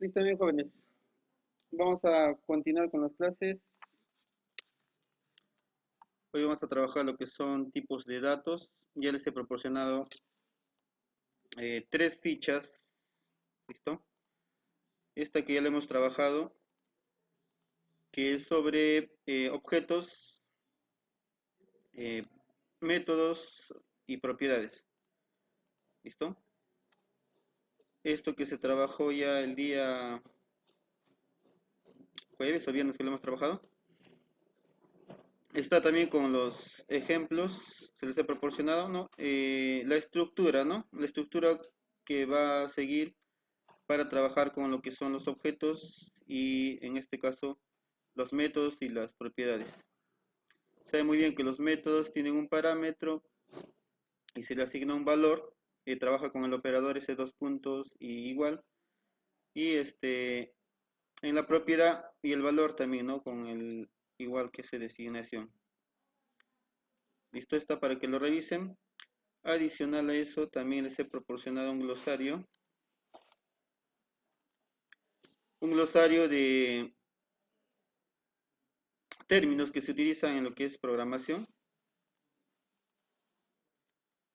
Listo, bien, jóvenes. Vamos a continuar con las clases. Hoy vamos a trabajar lo que son tipos de datos. Ya les he proporcionado tres fichas. ¿Listo? Esta que ya le hemos trabajado, que es sobre objetos, eh, métodos y propiedades. ¿Listo? Esto que se trabajó ya el día jueves o viernes que lo hemos trabajado. Está también con los ejemplos, se les he proporcionado, ¿no? La estructura, ¿no? La estructura que va a seguir para trabajar con lo que son los objetos y en este caso los métodos y las propiedades. Sabe muy bien que los métodos tienen un parámetro y se le asigna un valor, trabaja con el operador ese dos puntos y igual, y en la propiedad y el valor también, ¿no? Con el igual que esa designación. Listo, está para que lo revisen. Adicional a eso, también les he proporcionado un glosario de términos que se utilizan en lo que es programación.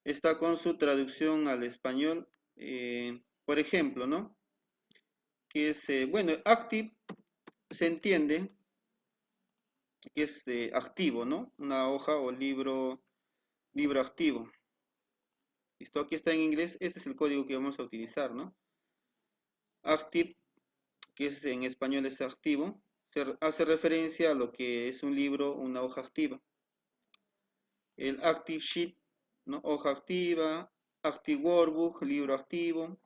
Está con su traducción al español, por ejemplo, ¿no? Que es, bueno, active se entiende que es activo, ¿no? Una hoja o libro activo. Listo, aquí está en inglés, este es el código que vamos a utilizar, ¿no? Active, que es en español es activo, hace referencia a lo que es un libro, una hoja activa. El Active Sheet, ¿no? Hoja activa, Active Workbook, libro activo.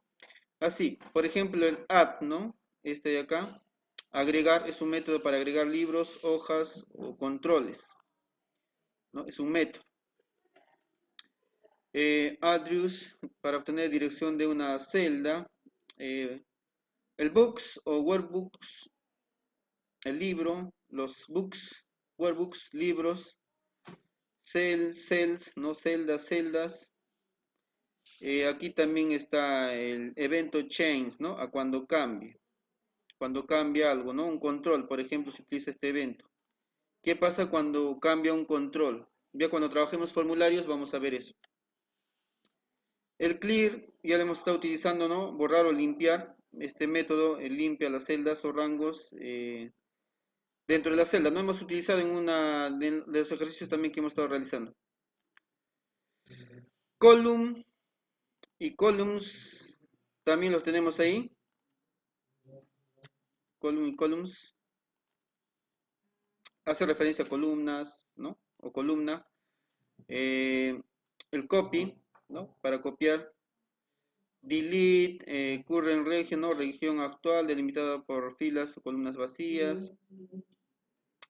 Así, por ejemplo, el add, ¿no? Este de acá, agregar es un método para agregar libros, hojas o controles, ¿no? Es un método. Address, para obtener dirección de una celda. El books o workbooks, el libro, los books, workbooks, libros, cells, no celdas, celdas. Aquí también está el evento change, ¿no? A cuando cambie. Cuando cambia algo, ¿no? Un control, por ejemplo, se utiliza este evento. ¿Qué pasa cuando cambia un control? Ya cuando trabajemos formularios vamos a ver eso. El clear ya lo hemos estado utilizando, ¿no? Borrar o limpiar. Este método limpia las celdas o rangos dentro de la celda. No hemos utilizado en una de los ejercicios también que hemos estado realizando. Column y columns también los tenemos ahí. Column y columns hace referencia a columnas, ¿no? O columna. El copy, ¿no? Para copiar. Delete, current region, ¿no? Región actual delimitada por filas o columnas vacías.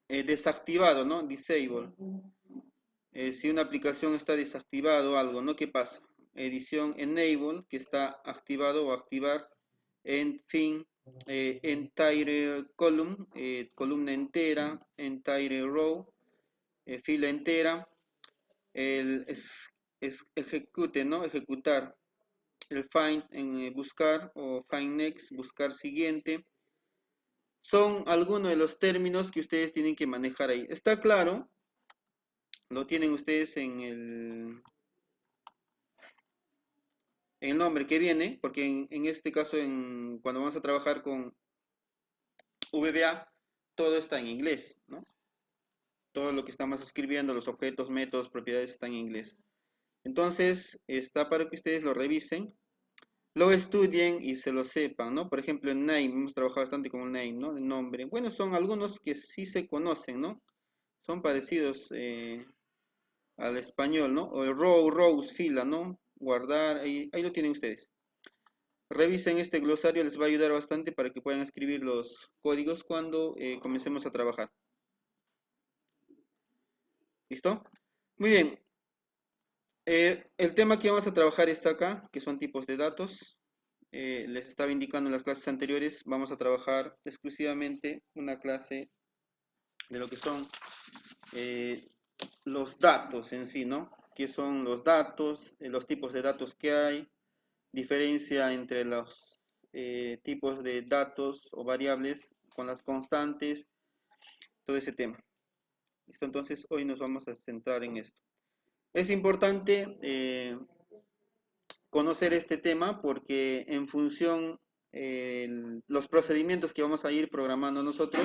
Desactivado, ¿no? Disable. Si una aplicación está desactivado o algo, ¿no? ¿Qué pasa? Edición enable, que está activado o activar. En fin, entire column, columna entera, entire row, fila entera. El ejecute, ¿no? Ejecutar. El find en buscar o find next, buscar siguiente. Son algunos de los términos que ustedes tienen que manejar ahí. ¿Está claro? Lo tienen ustedes en el nombre que viene, porque en este caso, cuando vamos a trabajar con VBA, todo está en inglés, ¿no? Todo lo que estamos escribiendo, los objetos, métodos, propiedades, están en inglés. Entonces, está para que ustedes lo revisen, lo estudien y se lo sepan, ¿no? Por ejemplo, en name, hemos trabajado bastante con el name, ¿no? El nombre. Bueno, son algunos que sí se conocen, ¿no? Son parecidos al español, ¿no? O el row, rows, fila, ¿no? Guardar, ahí lo tienen ustedes. Revisen este glosario, les va a ayudar bastante para que puedan escribir los códigos cuando comencemos a trabajar. ¿Listo? Muy bien. El tema que vamos a trabajar está acá, que son tipos de datos. Les estaba indicando en las clases anteriores, vamos a trabajar exclusivamente una clase de lo que son los datos en sí, ¿no? ¿Qué son los datos, los tipos de datos que hay, diferencia entre tipos de datos o variables con las constantes, todo ese tema. ¿Listo? Entonces hoy nos vamos a centrar en esto. Es importante conocer este tema porque en función los procedimientos que vamos a ir programando nosotros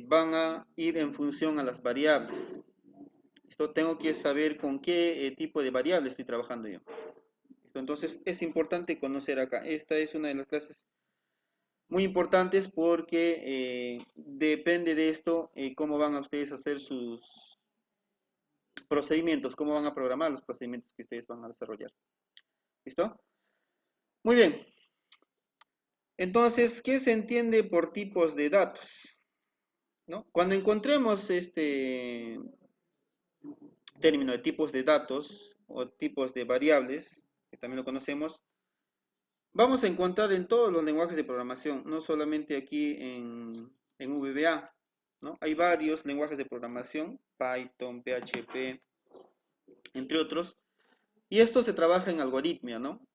van a ir en función a las variables. Esto tengo que saber con qué tipo de variable estoy trabajando yo. Entonces es importante conocer acá. Esta es una de las clases muy importantes porque depende de esto cómo van a ustedes a hacer sus procedimientos, cómo van a programar los procedimientos que ustedes van a desarrollar. ¿Listo? Muy bien. Entonces, ¿qué se entiende por tipos de datos? ¿No? Cuando encontremos este término de tipos de datos o tipos de variables, que también lo conocemos, vamos a encontrar en todos los lenguajes de programación, no solamente aquí en VBA, ¿no? Hay varios lenguajes de programación, Python, PHP, entre otros, y esto se trabaja en algoritmia, ¿no?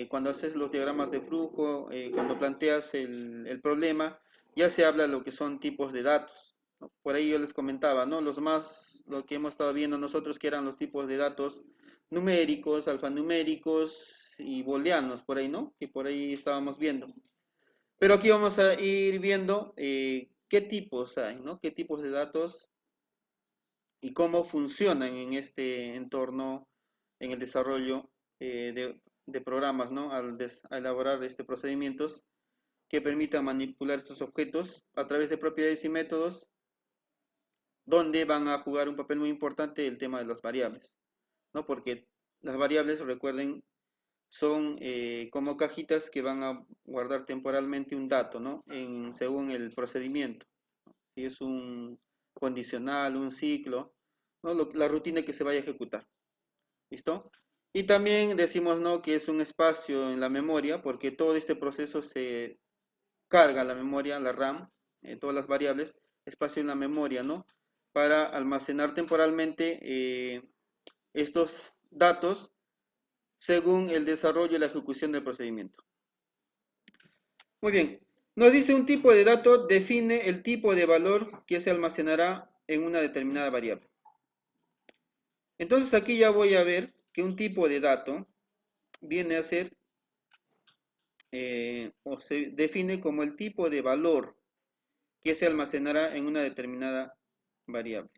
Cuando haces los diagramas de flujo, cuando planteas el problema, ya se habla de lo que son tipos de datos, ¿no? Por ahí yo les comentaba, ¿no? Lo que hemos estado viendo nosotros, que eran los tipos de datos numéricos, alfanuméricos y booleanos, por ahí, ¿no? Que por ahí estábamos viendo. Pero aquí vamos a ir viendo qué tipos hay, ¿no? Qué tipos de datos y cómo funcionan en este entorno, en el desarrollo de programas, ¿no? A elaborar procedimientos que permitan manipular estos objetos a través de propiedades y métodos, donde van a jugar un papel muy importante el tema de las variables, ¿no? Porque las variables, recuerden, son como cajitas que van a guardar temporalmente un dato, ¿no? Según el procedimiento. Si es un condicional, un ciclo, ¿no? La rutina que se vaya a ejecutar. ¿Listo? Y también decimos, ¿no? Que es un espacio en la memoria, porque todo este proceso se carga la memoria, la RAM, todas las variables, espacio en la memoria, ¿no? Para almacenar temporalmente estos datos según el desarrollo y la ejecución del procedimiento. Muy bien. Nos dice un tipo de dato define el tipo de valor que se almacenará en una determinada variable. Entonces aquí ya voy a ver que un tipo de dato viene a ser o se define como el tipo de valor que se almacenará en una determinada variable.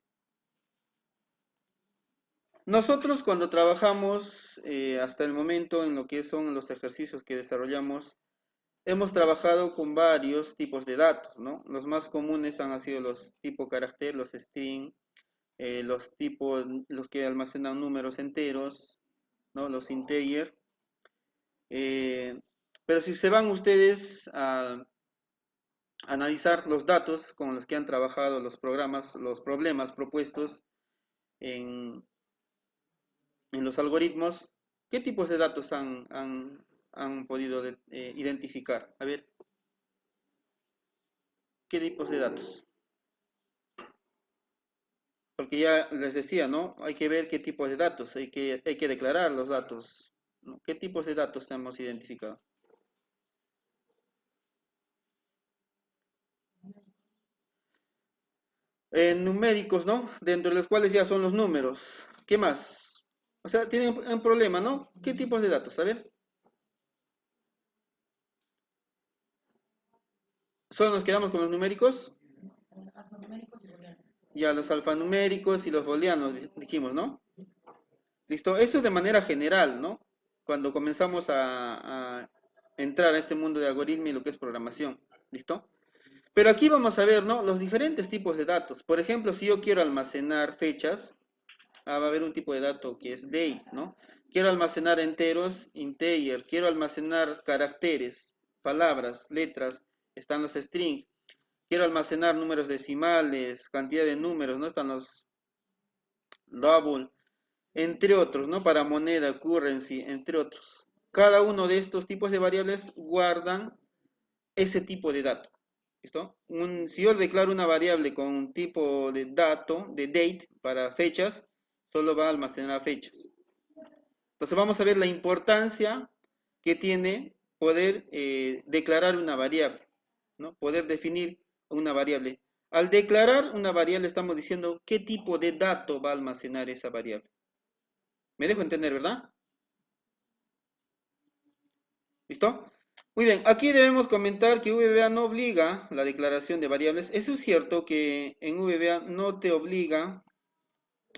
Nosotros cuando trabajamos hasta el momento en lo que son los ejercicios que desarrollamos, hemos trabajado con varios tipos de datos, ¿no? Los más comunes han sido los tipo carácter, los string, los que almacenan números enteros, ¿no? Los integer. Pero si se van ustedes a analizar los datos con los que han trabajado los programas, los problemas propuestos en, en los algoritmos, ¿qué tipos de datos han podido identificar? A ver, ¿qué tipos de datos? Porque ya les decía, ¿no? Hay que ver qué tipos de datos, hay que declarar los datos, ¿no? ¿Qué tipos de datos hemos identificado? Numéricos, ¿no? Dentro de los cuales ya son los números. ¿Qué más? O sea, tienen un problema, ¿no? ¿Qué tipos de datos? A ver. ¿Solo nos quedamos con los numéricos? Ya, los alfanuméricos y los booleanos, dijimos, ¿no? Listo, esto es de manera general, ¿no? Cuando comenzamos a entrar a este mundo de algoritmo y lo que es programación, ¿listo? Pero aquí vamos a ver, ¿no? Los diferentes tipos de datos. Por ejemplo, si yo quiero almacenar fechas, va a haber un tipo de dato que es date, ¿no? Quiero almacenar enteros, integer. Quiero almacenar caracteres, palabras, letras, están los strings. Quiero almacenar números decimales, cantidad de números, ¿no? Están los double, entre otros, ¿no? Para moneda, currency, entre otros. Cada uno de estos tipos de variables guardan ese tipo de dato. ¿Listo? Si yo declaro una variable con un tipo de dato, de date, para fechas, solo va a almacenar fechas. Entonces vamos a ver la importancia que tiene poder declarar una variable, ¿no? Poder definir una variable. Al declarar una variable estamos diciendo qué tipo de dato va a almacenar esa variable. ¿Me dejo entender, verdad? ¿Listo? Muy bien, aquí debemos comentar que VBA no obliga la declaración de variables. Eso es cierto que en VBA no te obliga,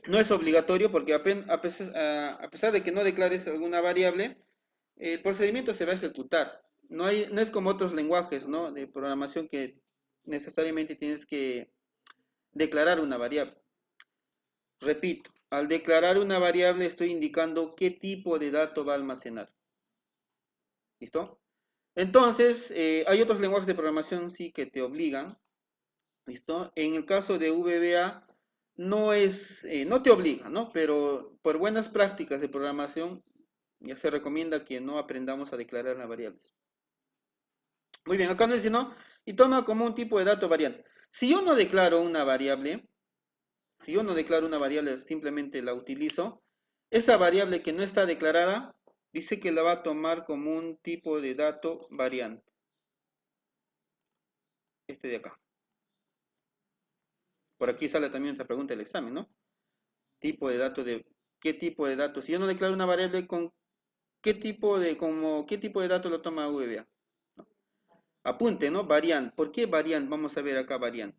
no es obligatorio porque a pesar de que no declares alguna variable, el procedimiento se va a ejecutar. No es como otros lenguajes, ¿no?, de programación que necesariamente tienes que declarar una variable. Repito, al declarar una variable estoy indicando qué tipo de dato va a almacenar. ¿Listo? Entonces, hay otros lenguajes de programación sí que te obligan. ¿Listo? En el caso de VBA no te obliga, ¿no? Pero por buenas prácticas de programación ya se recomienda que no aprendamos a declarar las variables. Muy bien, acá nos dice, ¿no? Y toma como un tipo de dato variante. Si yo no declaro una variable, si yo no declaro una variable, simplemente la utilizo, esa variable que no está declarada, dice que la va a tomar como un tipo de dato variante. Este de acá. Por aquí sale también otra pregunta del examen, ¿no? Tipo de dato de, ¿qué tipo de dato? Si yo no declaro una variable, ¿con qué tipo de dato lo toma VBA? ¿No? Apunte, ¿no? Variant. ¿Por qué variant? Vamos a ver acá variant.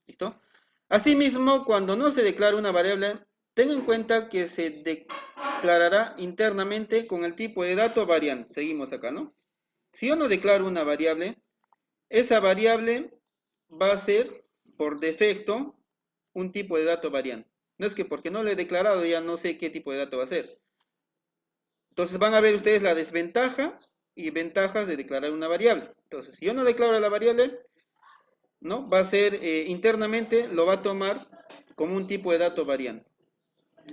¿Listo? Asimismo, cuando no se declara una variable, ten en cuenta que se declarará internamente con el tipo de dato variant. Seguimos acá, ¿no? Si yo no declaro una variable, esa variable va a ser, por defecto, un tipo de dato variante. No es que porque no lo he declarado ya no sé qué tipo de dato va a ser. Entonces van a ver ustedes la desventaja y ventajas de declarar una variable. Entonces, si yo no declaro la variable, ¿no? Va a ser internamente, lo va a tomar como un tipo de dato variante.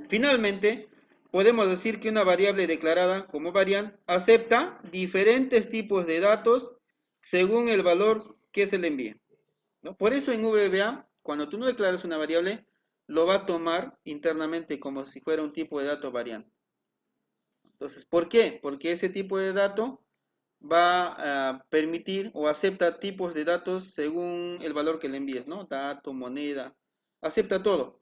Finalmente, podemos decir que una variable declarada como variante acepta diferentes tipos de datos según el valor que se le envíe, ¿no? Por eso en VBA, cuando tú no declaras una variable, lo va a tomar internamente como si fuera un tipo de dato variante. Entonces, ¿por qué? Porque ese tipo de dato va a permitir o acepta tipos de datos según el valor que le envíes, ¿no? Dato, moneda, acepta todo.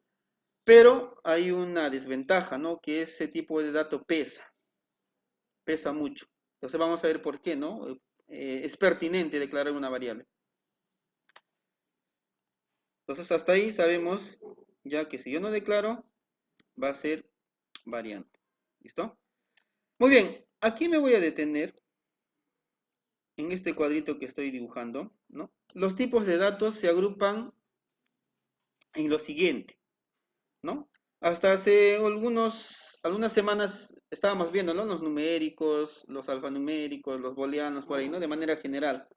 Pero hay una desventaja, ¿no? Que ese tipo de dato pesa mucho. Entonces vamos a ver por qué, ¿no? Es pertinente declarar una variable. Entonces hasta ahí sabemos ya que si yo no declaro, va a ser variante. ¿Listo? Muy bien, aquí me voy a detener en este cuadrito que estoy dibujando, ¿no? Los tipos de datos se agrupan en lo siguiente, ¿no? Hasta hace algunas semanas estábamos viendo, ¿no?, los numéricos, los alfanuméricos, los booleanos, por ahí, ¿no? De manera general.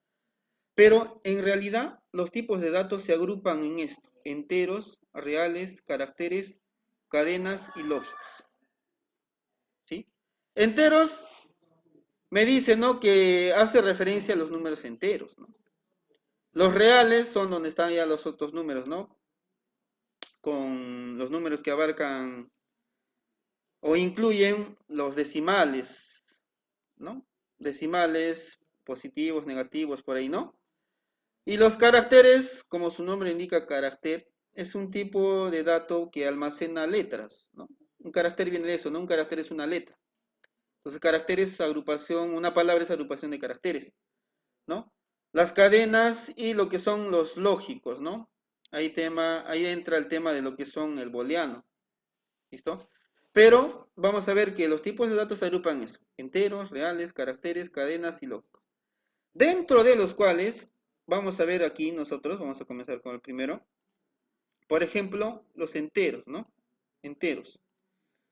Pero en realidad los tipos de datos se agrupan en esto: enteros, reales, caracteres, cadenas y lógicas. ¿Sí? Enteros me dice, ¿no?, que hace referencia a los números enteros, ¿no? Los reales son donde están ya los otros números, ¿no? Con los números que abarcan o incluyen los decimales, ¿no? Decimales positivos, negativos, por ahí, ¿no? Y los caracteres, como su nombre indica, carácter, es un tipo de dato que almacena letras, ¿no? Un carácter viene de eso, ¿no? Un carácter es una letra. Entonces, carácter es agrupación, una palabra es agrupación de caracteres, ¿no? Las cadenas y lo que son los lógicos, ¿no? Ahí entra el tema de lo que son el booleano, ¿listo? Pero vamos a ver que los tipos de datos se agrupan eso: enteros, reales, caracteres, cadenas y lógicos. Dentro de los cuales, vamos a ver aquí nosotros, vamos a comenzar con el primero. Por ejemplo, los enteros, ¿no? Enteros.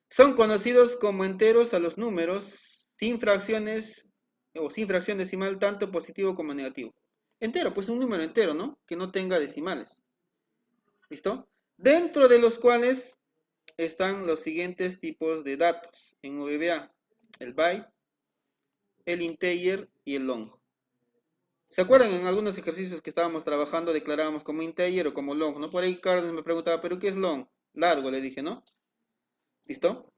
Son conocidos como enteros a los números sin fracciones o sin fracción decimal, tanto positivo como negativo. Entero, pues un número entero, ¿no? Que no tenga decimales. ¿Listo? Dentro de los cuales están los siguientes tipos de datos en VBA: el byte, el integer y el long. ¿Se acuerdan en algunos ejercicios que estábamos trabajando declarábamos como integer o como long, ¿no? Por ahí Carlos me preguntaba, ¿pero qué es long? Largo, le dije, ¿no? ¿Listo?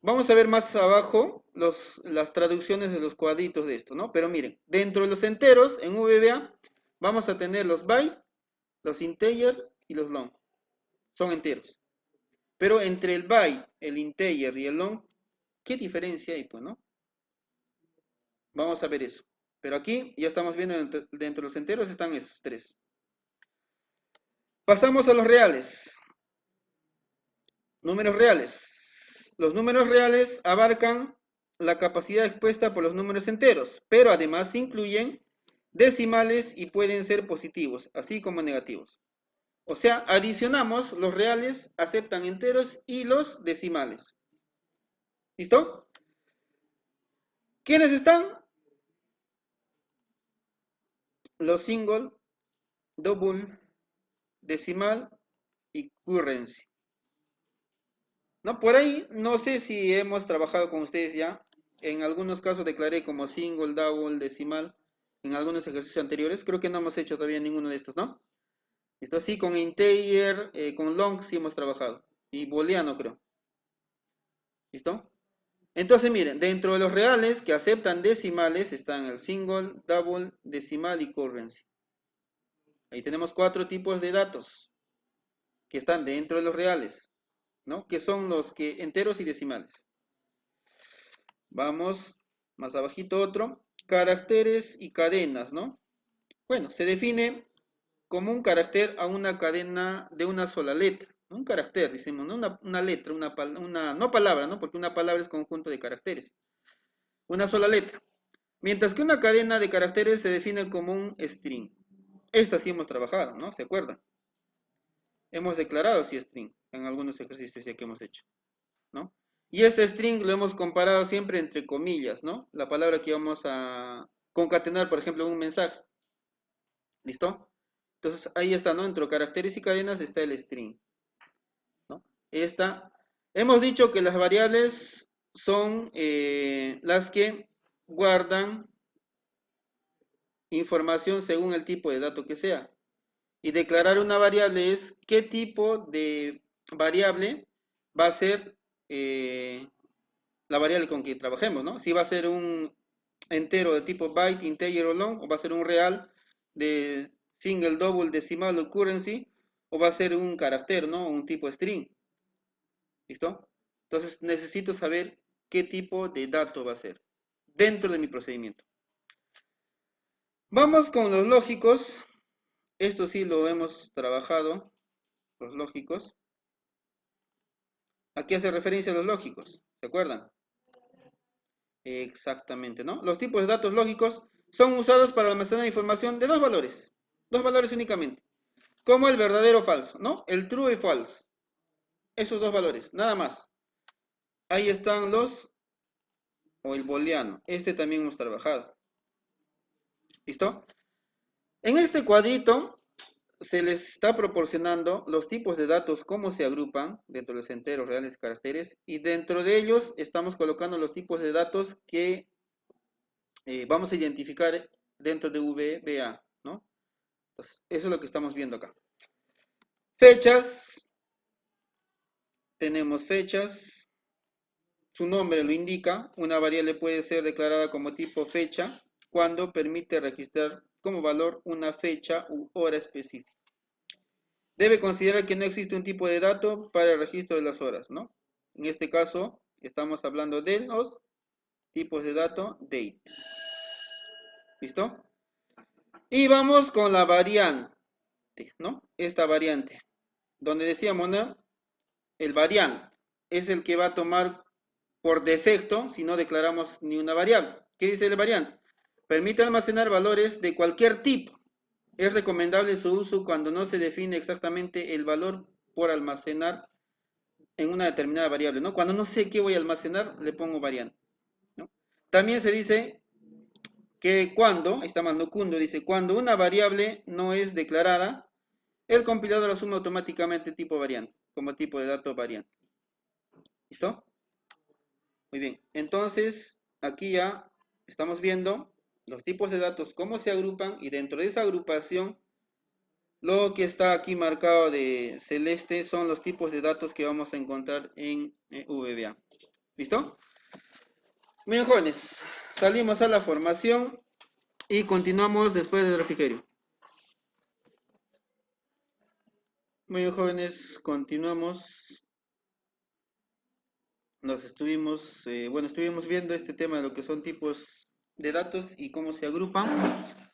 Vamos a ver más abajo las traducciones de los cuadritos de esto, ¿no? Pero miren, dentro de los enteros, en VBA, vamos a tener los byte, los integer y los long. Son enteros. Pero entre el byte, el integer y el long, ¿qué diferencia hay, pues, no? Vamos a ver eso. Pero aquí ya estamos viendo dentro de los enteros están esos tres. Pasamos a los reales. Números reales. Los números reales abarcan la capacidad expuesta por los números enteros, pero además incluyen decimales y pueden ser positivos, así como negativos. O sea, adicionamos, los reales aceptan enteros y los decimales. ¿Listo? ¿Quiénes están? Los single, double, decimal y currency. ¿No? Por ahí, no sé si hemos trabajado con ustedes ya. En algunos casos declaré como single, double, decimal. En algunos ejercicios anteriores. Creo que no hemos hecho todavía ninguno de estos, ¿no? Esto sí, con integer, con long sí hemos trabajado. Y booleano creo. ¿Listo? Entonces miren, dentro de los reales que aceptan decimales están el single, double, decimal y currency. Ahí tenemos 4 tipos de datos que están dentro de los reales, ¿no? Que son los que enteros y decimales. Vamos más abajito otro, caracteres y cadenas, ¿no? Bueno, se define como un carácter a una cadena de una sola letra. Un carácter, decimos, ¿no? Una letra, no palabra, ¿no? Porque una palabra es conjunto de caracteres. Una sola letra. Mientras que una cadena de caracteres se define como un string. Esta sí hemos trabajado, ¿no? ¿Se acuerdan? Hemos declarado sí string en algunos ejercicios ya que hemos hecho, ¿no? Y este string lo hemos comparado siempre entre comillas, ¿no? La palabra que vamos a concatenar, por ejemplo, en un mensaje. ¿Listo? Entonces ahí está, ¿no? Entre caracteres y cadenas está el string, ¿no? Esta. Hemos dicho que las variables son las que guardan información según el tipo de dato que sea. Y declarar una variable es qué tipo de variable va a ser la variable con que trabajemos, ¿no? Si va a ser un entero de tipo byte, integer o long, o va a ser un real de single, double, decimal o currency, o va a ser un carácter, ¿no? Un tipo string. ¿Listo? Entonces necesito saber qué tipo de dato va a ser dentro de mi procedimiento. Vamos con los lógicos. Esto sí lo hemos trabajado, los lógicos. Aquí hace referencia a los lógicos, ¿se acuerdan? Exactamente, ¿no? Los tipos de datos lógicos son usados para almacenar información de dos valores únicamente, como el verdadero o falso, ¿no? El true y false, esos dos valores, nada más. Ahí están o el booleano, este también hemos trabajado. ¿Listo? En este cuadrito se les está proporcionando los tipos de datos, cómo se agrupan dentro de los enteros, reales y caracteres, y dentro de ellos estamos colocando los tipos de datos que vamos a identificar dentro de VBA, ¿no? Entonces, eso es lo que estamos viendo acá. Fechas, tenemos fechas, su nombre lo indica, una variable puede ser declarada como tipo fecha cuando permite registrar como valor una fecha u hora específica. Debe considerar que no existe un tipo de dato para el registro de las horas, ¿no? En este caso, estamos hablando de los tipos de dato date. ¿Listo? Y vamos con la variante, ¿no? Esta variante, donde decíamos, ¿no? El variante es el que va a tomar por defecto si no declaramos ni una variable. ¿Qué dice el variante? Permite almacenar valores de cualquier tipo. Es recomendable su uso cuando no se define exactamente el valor por almacenar en una determinada variable, ¿no? Cuando no sé qué voy a almacenar, le pongo variante, ¿no? También se dice que cuando, ahí está Mandocundo, dice, cuando una variable no es declarada, el compilador asume automáticamente tipo variante, como tipo de dato variante. ¿Listo? Muy bien. Entonces, aquí ya estamos viendo los tipos de datos, cómo se agrupan, y dentro de esa agrupación, lo que está aquí marcado de celeste son los tipos de datos que vamos a encontrar en VBA. ¿Listo? Bien, jóvenes, salimos a la formación y continuamos después del refrigerio. Muy bien, jóvenes, continuamos. Estuvimos viendo este tema de lo que son tipos de datos y cómo se agrupan.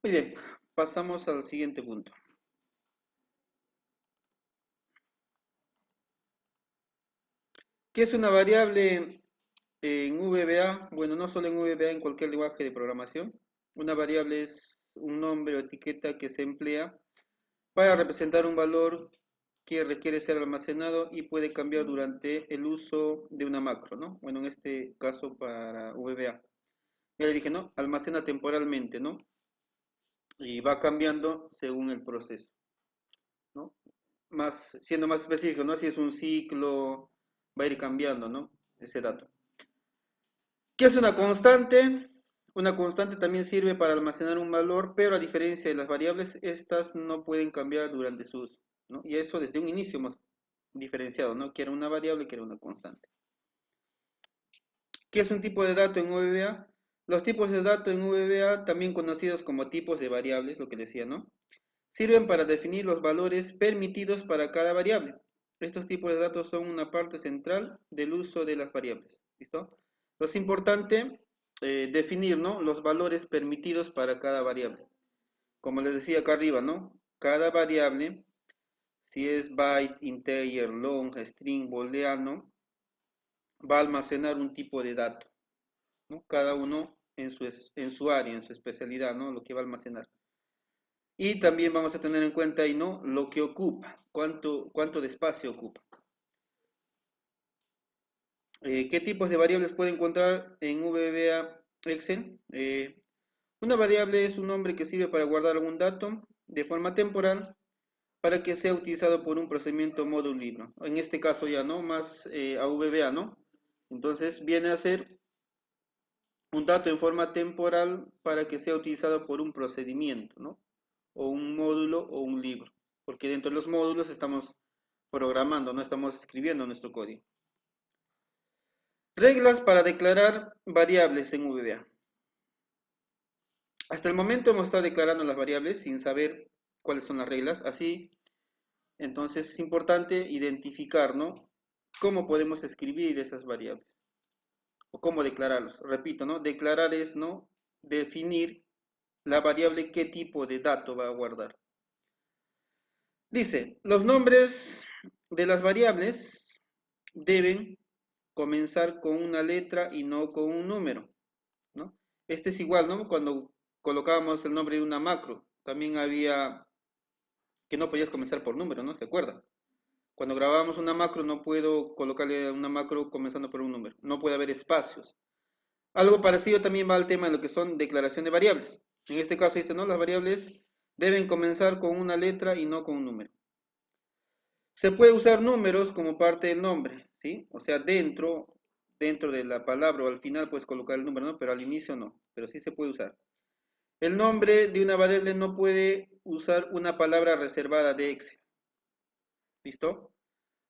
Muy bien, pasamos al siguiente punto. ¿Qué es una variable en VBA? Bueno, no solo en VBA, en cualquier lenguaje de programación. Una variable es un nombre o etiqueta que se emplea para representar un valor que requiere ser almacenado y puede cambiar durante el uso de una macro, ¿no? Bueno, en este caso para VBA. Ya le dije, ¿no? Almacena temporalmente, ¿no? Y va cambiando según el proceso, ¿no? Siendo más específico, ¿no? Si es un ciclo, va a ir cambiando, ¿no? Ese dato. ¿Qué es una constante? Una constante también sirve para almacenar un valor, pero a diferencia de las variables, estas no pueden cambiar durante su uso, ¿no? Y eso desde un inicio hemos diferenciado, ¿no? Que era una variable, que era una constante. ¿Qué es un tipo de dato en VBA? Los tipos de dato en VBA, también conocidos como tipos de variables, lo que decía, ¿no? Sirven para definir los valores permitidos para cada variable. Estos tipos de datos son una parte central del uso de las variables. ¿Listo? Es importante definir, ¿no? Los valores permitidos para cada variable. Como les decía acá arriba, ¿no? Cada variable, si es byte, integer, long, string, booleano, va a almacenar un tipo de dato, ¿no? Cada uno en su área, en su especialidad, ¿no? Lo que va a almacenar. Y también vamos a tener en cuenta ahí, ¿no? Lo que ocupa, cuánto de espacio ocupa. ¿Qué tipos de variables puede encontrar en VBA Excel? Una variable es un nombre que sirve para guardar algún dato de forma temporal para que sea utilizado por un procedimiento módulo libro. En este caso ya, ¿no? Más a VBA, ¿no? Entonces viene a ser un dato en forma temporal para que sea utilizado por un procedimiento, ¿no? O un módulo o un libro, porque dentro de los módulos estamos programando, no estamos escribiendo nuestro código. Reglas para declarar variables en VBA. Hasta el momento hemos estado declarando las variables sin saber cuáles son las reglas, así entonces es importante identificar, ¿no? Cómo podemos escribir esas variables o cómo declararlos. Repito, ¿no? Declarar es, ¿no? Definir la variable qué tipo de dato va a guardar. Dice, los nombres de las variables deben comenzar con una letra y no con un número, ¿no? Este es igual, ¿no? Cuando colocábamos el nombre de una macro, también había que no podías comenzar por número, ¿no? ¿Se acuerdan? Cuando grabábamos una macro no puedo colocarle una macro comenzando por un número, no puede haber espacios. Algo parecido también va al tema de lo que son declaración de variables. En este caso dice, ¿no? Las variables deben comenzar con una letra y no con un número. Se puede usar números como parte del nombre, ¿sí? O sea, dentro de la palabra o al final puedes colocar el número, ¿no? Pero al inicio no, pero sí se puede usar. El nombre de una variable no puede usar una palabra reservada de Excel. ¿Listo?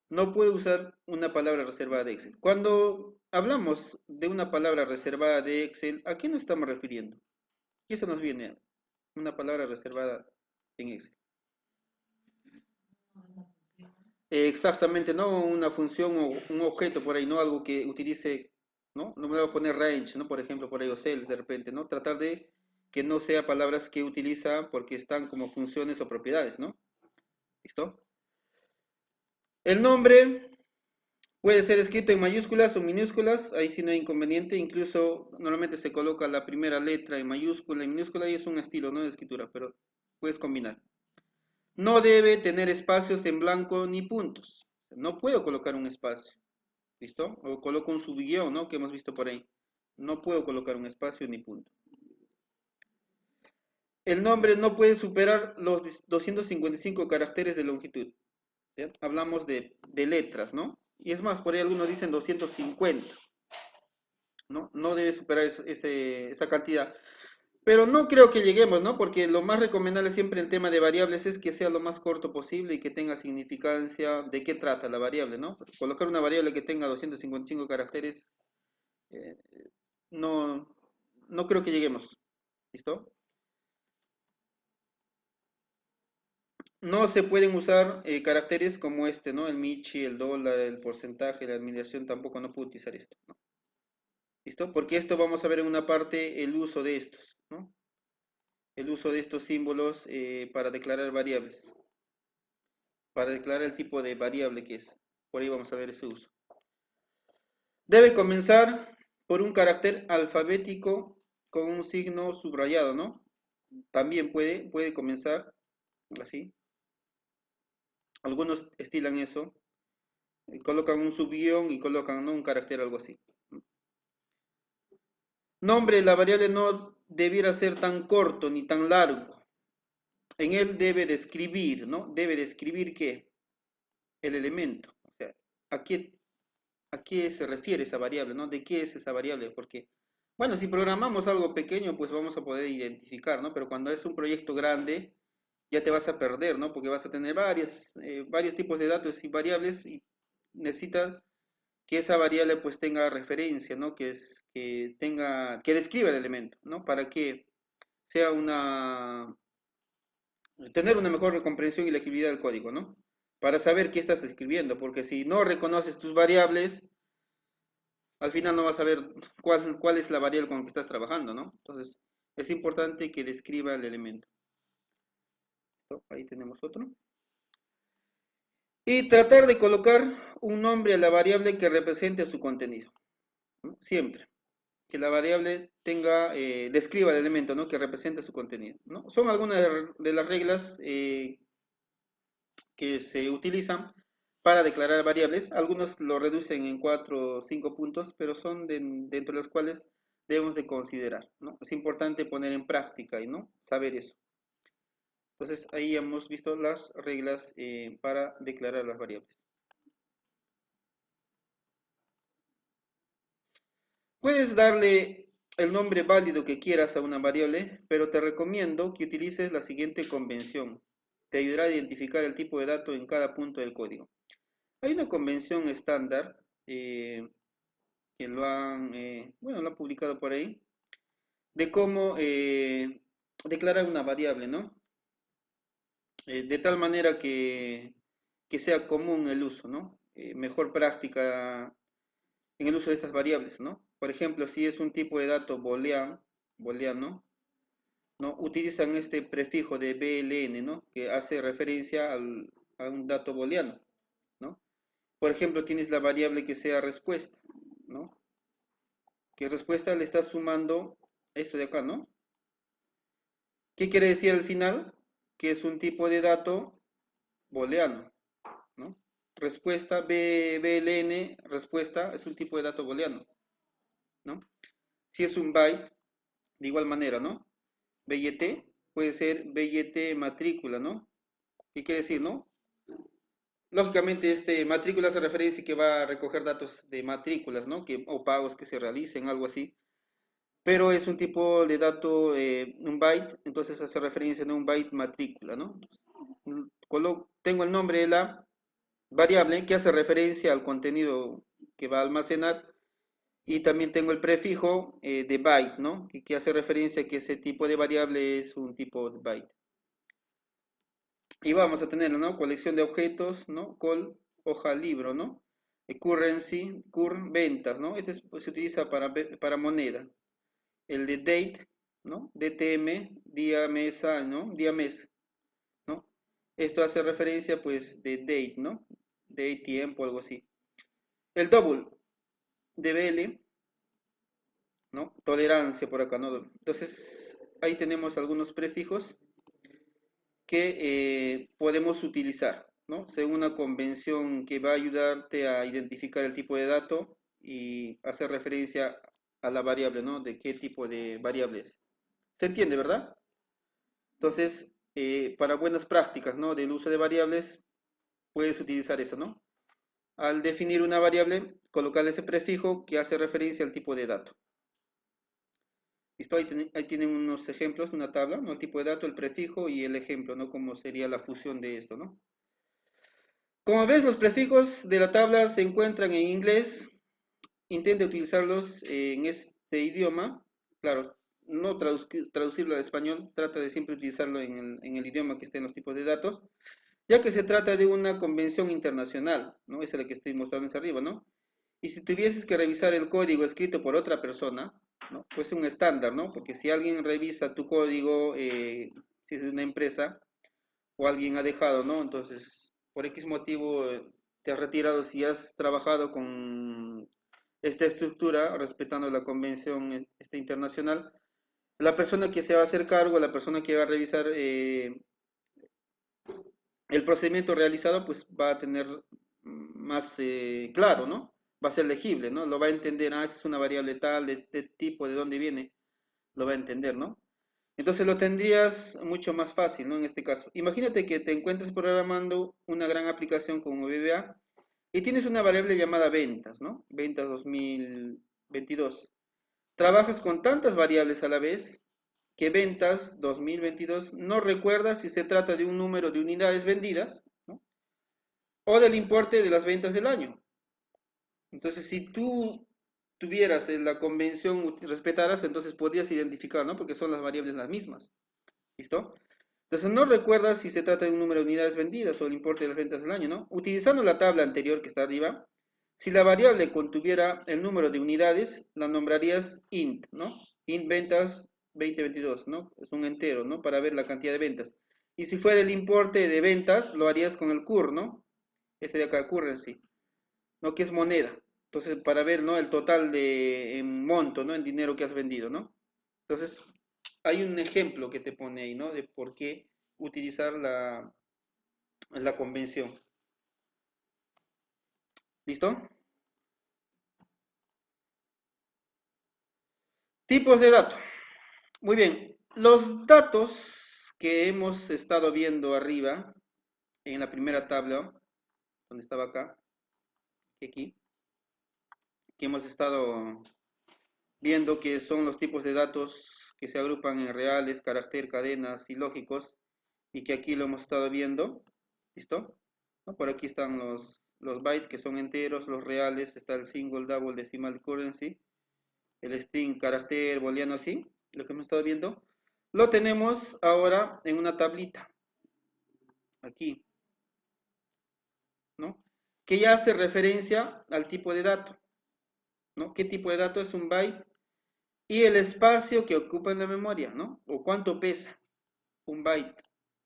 No puede usar una palabra reservada de Excel. Cuando hablamos de una palabra reservada de Excel, ¿a qué nos estamos refiriendo? ¿Qué se nos viene? Una palabra reservada en Excel. Exactamente, no una función o un objeto por ahí, no algo que utilice, ¿no? No me voy a poner range, ¿no? Por ejemplo, por ahí o cells de repente, ¿no? Tratar de que no sea palabras que utiliza porque están como funciones o propiedades, ¿no? ¿Listo? El nombre puede ser escrito en mayúsculas o minúsculas, ahí sí no hay inconveniente, incluso normalmente se coloca la primera letra en mayúscula y minúscula y es un estilo, ¿no? De escritura, pero puedes combinar. No debe tener espacios en blanco ni puntos. No puedo colocar un espacio. ¿Listo? O coloco un subguión, ¿no? Que hemos visto por ahí. No puedo colocar un espacio ni punto. El nombre no puede superar los 255 caracteres de longitud. ¿Sí? Hablamos de letras, ¿no? Y es más, por ahí algunos dicen 250. ¿No? No debe superar esa cantidad. Pero no creo que lleguemos, ¿no? Porque lo más recomendable siempre en tema de variables es que sea lo más corto posible y que tenga significancia de qué trata la variable, ¿no? Colocar una variable que tenga 255 caracteres, eh, no, no creo que lleguemos. ¿Listo? No se pueden usar caracteres como este, ¿no? El michi, el dólar, el porcentaje, la admiración, tampoco no puedo utilizar esto, ¿no? ¿Listo? Porque esto vamos a ver en una parte el uso de estos, ¿no? El uso de estos símbolos para declarar variables, para declarar el tipo de variable que es. Por ahí vamos a ver ese uso. Debe comenzar por un carácter alfabético con un signo subrayado, ¿no? También puede comenzar así. Algunos estilan eso, colocan un subguión y colocan, ¿no?, un carácter, algo así. Nombre, la variable no debiera ser tan corto ni tan largo. En él debe describir, ¿no? Debe describir qué, el elemento. O sea, a qué se refiere esa variable, ¿no? ¿De qué es esa variable? Porque, bueno, si programamos algo pequeño, pues vamos a poder identificar, ¿no? Pero cuando es un proyecto grande, ya te vas a perder, ¿no? Porque vas a tener varios tipos de datos y variables y necesitas que esa variable pues tenga referencia, ¿no? Que describa el elemento, ¿no? Para que sea tener una mejor comprensión y legibilidad del código, ¿no? Para saber qué estás escribiendo, porque si no reconoces tus variables, al final no vas a ver cuál es la variable con la que estás trabajando, ¿no? Entonces, es importante que describa el elemento. ¿Listo? Ahí tenemos otro. Y tratar de colocar un nombre a la variable que represente su contenido, ¿no? Siempre. Que la variable describa el elemento, ¿no?, que representa su contenido, ¿no? Son algunas de las reglas que se utilizan para declarar variables. Algunos lo reducen en 4 o 5 puntos, pero son dentro de los cuales debemos de considerar, ¿no? Es importante poner en práctica y, ¿no?, saber eso. Entonces, ahí hemos visto las reglas para declarar las variables. Puedes darle el nombre válido que quieras a una variable, pero te recomiendo que utilices la siguiente convención. Te ayudará a identificar el tipo de dato en cada punto del código. Hay una convención estándar que lo han publicado por ahí, de cómo declarar una variable, ¿no? De tal manera que sea común el uso, ¿no? Mejor práctica en el uso de estas variables, ¿no? Por ejemplo, si es un tipo de dato booleano, ¿no? Utilizan este prefijo de BLN, ¿no? Que hace referencia a un dato booleano, ¿no? Por ejemplo, tienes la variable que sea respuesta, ¿no? Que respuesta le está sumando esto de acá, ¿no? ¿Qué quiere decir al final? Que es un tipo de dato booleano, ¿no? Respuesta, BLN, respuesta, es un tipo de dato booleano, ¿no? Si es un byte, de igual manera, ¿no? BYT puede ser BYT matrícula, ¿no? ¿Qué quiere decir, no? Lógicamente, este matrícula hace referencia que va a recoger datos de matrículas, ¿no? O pagos que se realicen, algo así. Pero es un tipo de dato, un byte, entonces hace referencia a un byte matrícula, ¿no? Tengo el nombre de la variable que hace referencia al contenido que va a almacenar y también tengo el prefijo de byte, ¿no? Que hace referencia a que ese tipo de variable es un tipo de byte. Y vamos a tener, ¿no?, colección de objetos, ¿no? Call, hoja, libro, ¿no? Currency, ventas, ¿no? Este pues, se utiliza para moneda. El de date, ¿no? DTM, día, mes, ¿no? Día, mes, ¿no? Esto hace referencia, pues, de date, ¿no? Date, tiempo, algo así. El double, DBL, ¿no? Tolerancia por acá, ¿no? Entonces, ahí tenemos algunos prefijos que podemos utilizar, ¿no? Según una convención que va a ayudarte a identificar el tipo de dato y hacer referencia a la variable, ¿no? De qué tipo de variable es. ¿Se entiende, verdad? Entonces, para buenas prácticas, ¿no?, del uso de variables, puedes utilizar eso, ¿no? Al definir una variable, colocar ese prefijo que hace referencia al tipo de dato. ¿Listo? Ahí tienen unos ejemplos, una tabla, ¿no? El tipo de dato, el prefijo y el ejemplo, ¿no? Cómo sería la fusión de esto, ¿no? Como ves, los prefijos de la tabla se encuentran en inglés. Intente utilizarlos en este idioma. Claro, no traducirlo al español, trata de siempre utilizarlo en el idioma que estén los tipos de datos, ya que se trata de una convención internacional, ¿no? Esa es la que estoy mostrando arriba, ¿no? Y si tuvieses que revisar el código escrito por otra persona, ¿no? Pues es un estándar, ¿no? Porque si alguien revisa tu código, si es de una empresa, o alguien ha dejado, ¿no? Entonces, por X motivo te has retirado si has trabajado con esta estructura, respetando la convención internacional, la persona que se va a hacer cargo, la persona que va a revisar el procedimiento realizado, pues va a tener más claro, ¿no? Va a ser legible, ¿no? Lo va a entender, esta es una variable tal, de tipo, de dónde viene, lo va a entender, ¿no? Entonces lo tendrías mucho más fácil, ¿no? En este caso. Imagínate que te encuentres programando una gran aplicación como VBA y tienes una variable llamada ventas, ¿no? Ventas 2022. Trabajas con tantas variables a la vez que ventas 2022 no recuerdas si se trata de un número de unidades vendidas, ¿no? O del importe de las ventas del año. Entonces, si tú tuvieras la convención, respetaras, entonces podrías identificar, ¿no? Porque son las variables las mismas. ¿Listo? Entonces no recuerdas si se trata de un número de unidades vendidas o el importe de las ventas del año, ¿no? Utilizando la tabla anterior que está arriba, si la variable contuviera el número de unidades, la nombrarías int, ¿no? Int ventas 2022, ¿no? Es un entero, ¿no? Para ver la cantidad de ventas. Y si fuera el importe de ventas, lo harías con el cur, ¿no? Este de acá, currency, ¿no? Que es moneda. Entonces, para ver, ¿no? El total de en monto, ¿no? En dinero que has vendido, ¿no? Entonces, hay un ejemplo que te pone ahí, ¿no? De por qué utilizar la convención. ¿Listo? Tipos de datos. Muy bien. Los datos que hemos estado viendo arriba, en la primera tabla, donde estaba acá, aquí, que hemos estado viendo que son los tipos de datos que se agrupan en reales, carácter, cadenas y lógicos, y que aquí lo hemos estado viendo. ¿Listo? ¿No? Por aquí están los bytes que son enteros, los reales, está el single, double, decimal currency, el string, carácter, booleano, así, lo que hemos estado viendo. Lo tenemos ahora en una tablita, aquí, ¿no? Que ya hace referencia al tipo de dato, ¿no? ¿Qué tipo de dato es un byte? Y el espacio que ocupa en la memoria, ¿no? O cuánto pesa un byte,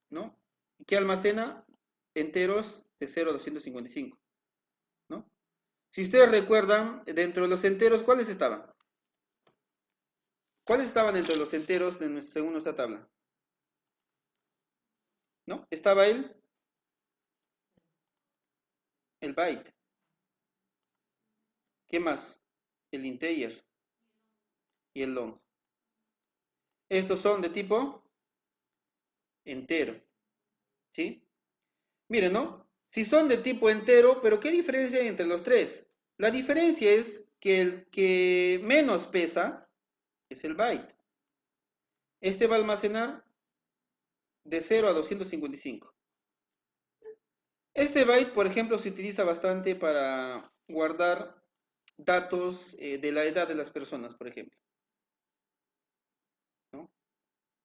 ¿no? Que almacena enteros de 0 a 255, ¿no? Si ustedes recuerdan, dentro de los enteros, ¿cuáles estaban? ¿Cuáles estaban dentro de los enteros según nuestra tabla? ¿No? Estaba el byte. ¿Qué más? El integer y el long. Estos son de tipo entero, ¿sí? Miren, ¿no? Si son de tipo entero, pero ¿qué diferencia hay entre los tres? La diferencia es que el que menos pesa es el byte. Este va a almacenar de 0 a 255. Este byte, por ejemplo, se utiliza bastante para guardar datos de la edad de las personas, por ejemplo, ¿no?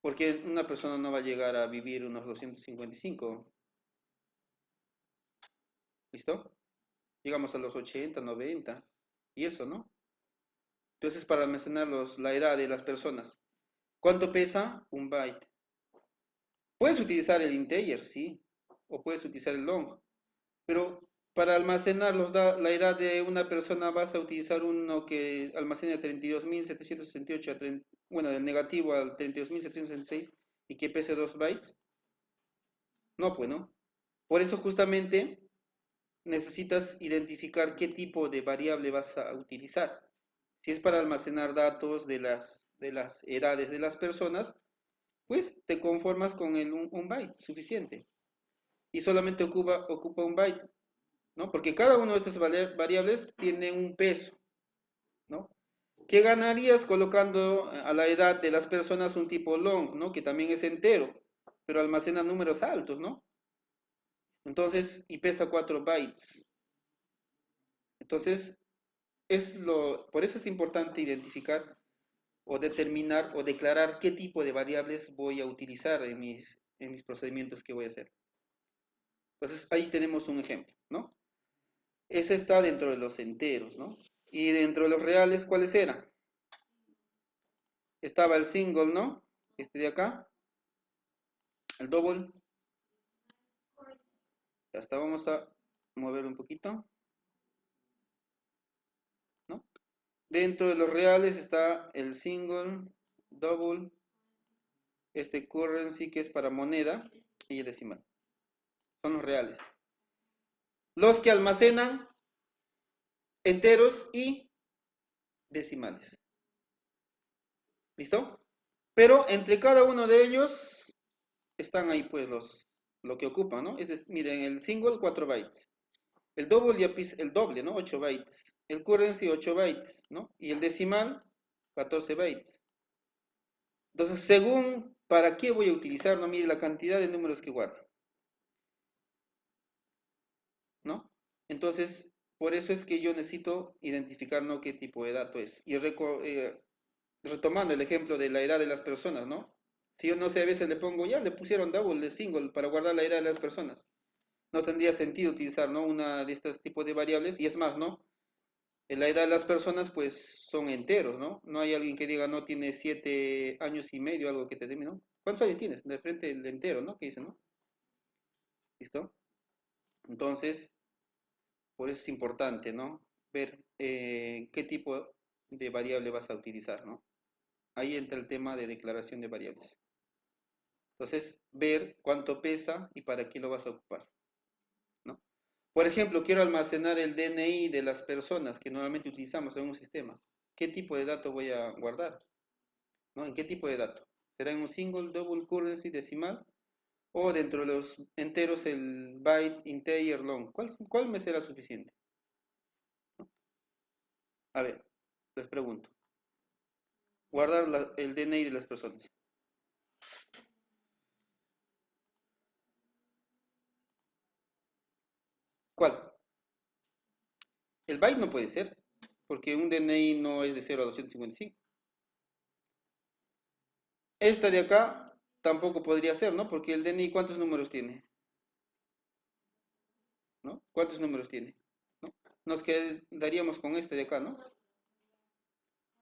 Porque una persona no va a llegar a vivir unos 255, ¿listo? Llegamos a los 80, 90, y eso, ¿no? Entonces, para almacenar la edad de las personas. ¿Cuánto pesa? Un byte. Puedes utilizar el integer, sí, o puedes utilizar el long, pero para almacenar la edad de una persona vas a utilizar uno que almacena 32.768, bueno, del negativo al 32.766 y que pese 2 bytes. No, pues no. Por eso justamente necesitas identificar qué tipo de variable vas a utilizar. Si es para almacenar datos de las edades de las personas, pues te conformas con un byte suficiente. Y solamente ocupa un byte, ¿no? Porque cada uno de estas variables tiene un peso, ¿no? ¿Qué ganarías colocando a la edad de las personas un tipo long, ¿no? Que también es entero, pero almacena números altos, ¿no? Entonces, y pesa 4 bytes. Entonces, por eso es importante identificar o determinar o declarar qué tipo de variables voy a utilizar en mis procedimientos que voy a hacer. Entonces, ahí tenemos un ejemplo, ¿no? Ese está dentro de los enteros, ¿no? Y dentro de los reales, ¿cuáles eran? Estaba el single, ¿no? Este de acá, el double. Hasta vamos a mover un poquito, ¿no? Dentro de los reales está el single, double, este currency que es para moneda y el decimal. Son los reales. Los que almacenan enteros y decimales. ¿Listo? Pero entre cada uno de ellos están ahí pues lo que ocupan, ¿no? Miren, el single 4 bytes. El double ya el doble, ¿no? 8 bytes. El currency 8 bytes, ¿no? Y el decimal 14 bytes. Entonces, según para qué voy a utilizar, no mire la cantidad de números que guardo, ¿no? Entonces, por eso es que yo necesito identificar, ¿no? Qué tipo de dato es. Y retomando el ejemplo de la edad de las personas, ¿no? Si yo no sé, a veces le pongo, ya le pusieron double de single para guardar la edad de las personas. No tendría sentido utilizar, ¿no? Una de estos tipos de variables. Y es más, ¿no? En la edad de las personas, pues son enteros, ¿no? No hay alguien que diga, no, tiene 7 años y medio, algo que te dé, ¿no? ¿Cuántos años tienes? De frente el entero, ¿no? ¿Qué dice, no? ¿Listo? Entonces, por eso es importante, ¿no? Ver qué tipo de variable vas a utilizar, ¿no? Ahí entra el tema de declaración de variables. Entonces, ver cuánto pesa y para qué lo vas a ocupar, ¿no? Por ejemplo, quiero almacenar el DNI de las personas que normalmente utilizamos en un sistema. ¿Qué tipo de dato voy a guardar? ¿No? ¿En qué tipo de dato? ¿Será en un single, double, currency, decimal? ¿O dentro de los enteros el byte, integer, long? ¿Cuál me será suficiente? A ver, les pregunto. Guardar el DNI de las personas. ¿Cuál? El byte no puede ser, porque un DNI no es de 0 a 255. Esta de acá tampoco podría ser, ¿no? Porque el DNI, ¿cuántos números tiene? ¿No? ¿Cuántos números tiene? ¿No? Nos quedaríamos con este de acá, ¿no?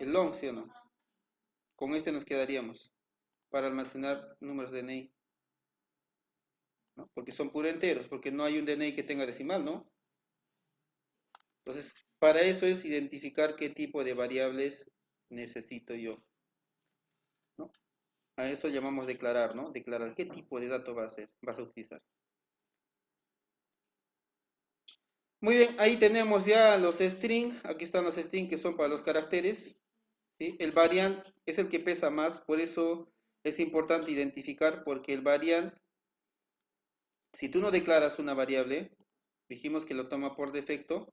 El long, ¿sí o no? Con este nos quedaríamos para almacenar números de DNI, ¿no? Porque son puro enteros, porque no hay un DNI que tenga decimal, ¿no? Entonces, para eso es identificar qué tipo de variables necesito yo, ¿no? A eso llamamos declarar, ¿no? Declarar qué tipo de dato vas a utilizar. Muy bien, ahí tenemos ya los string, aquí están los string que son para los caracteres, ¿sí? El variant es el que pesa más, por eso es importante identificar, porque el variant, si tú no declaras una variable, dijimos que lo toma por defecto,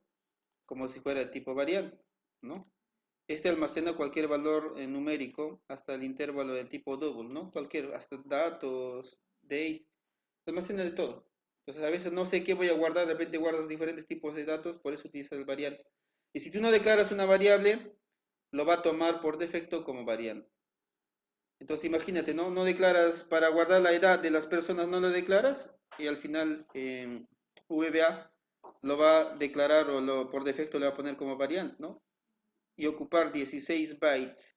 como si fuera de tipo variant, ¿no? Este almacena cualquier valor numérico hasta el intervalo de tipo double, ¿no? Cualquier, hasta datos, date, almacena de todo. Entonces a veces no sé qué voy a guardar, de repente guardas diferentes tipos de datos, por eso utilizas el variante. Y si tú no declaras una variable, lo va a tomar por defecto como variante. Entonces imagínate, ¿no? No declaras, para guardar la edad de las personas no lo declaras y al final VBA lo va a declarar o por defecto le va a poner como variante, ¿no? Y ocupar 16 bytes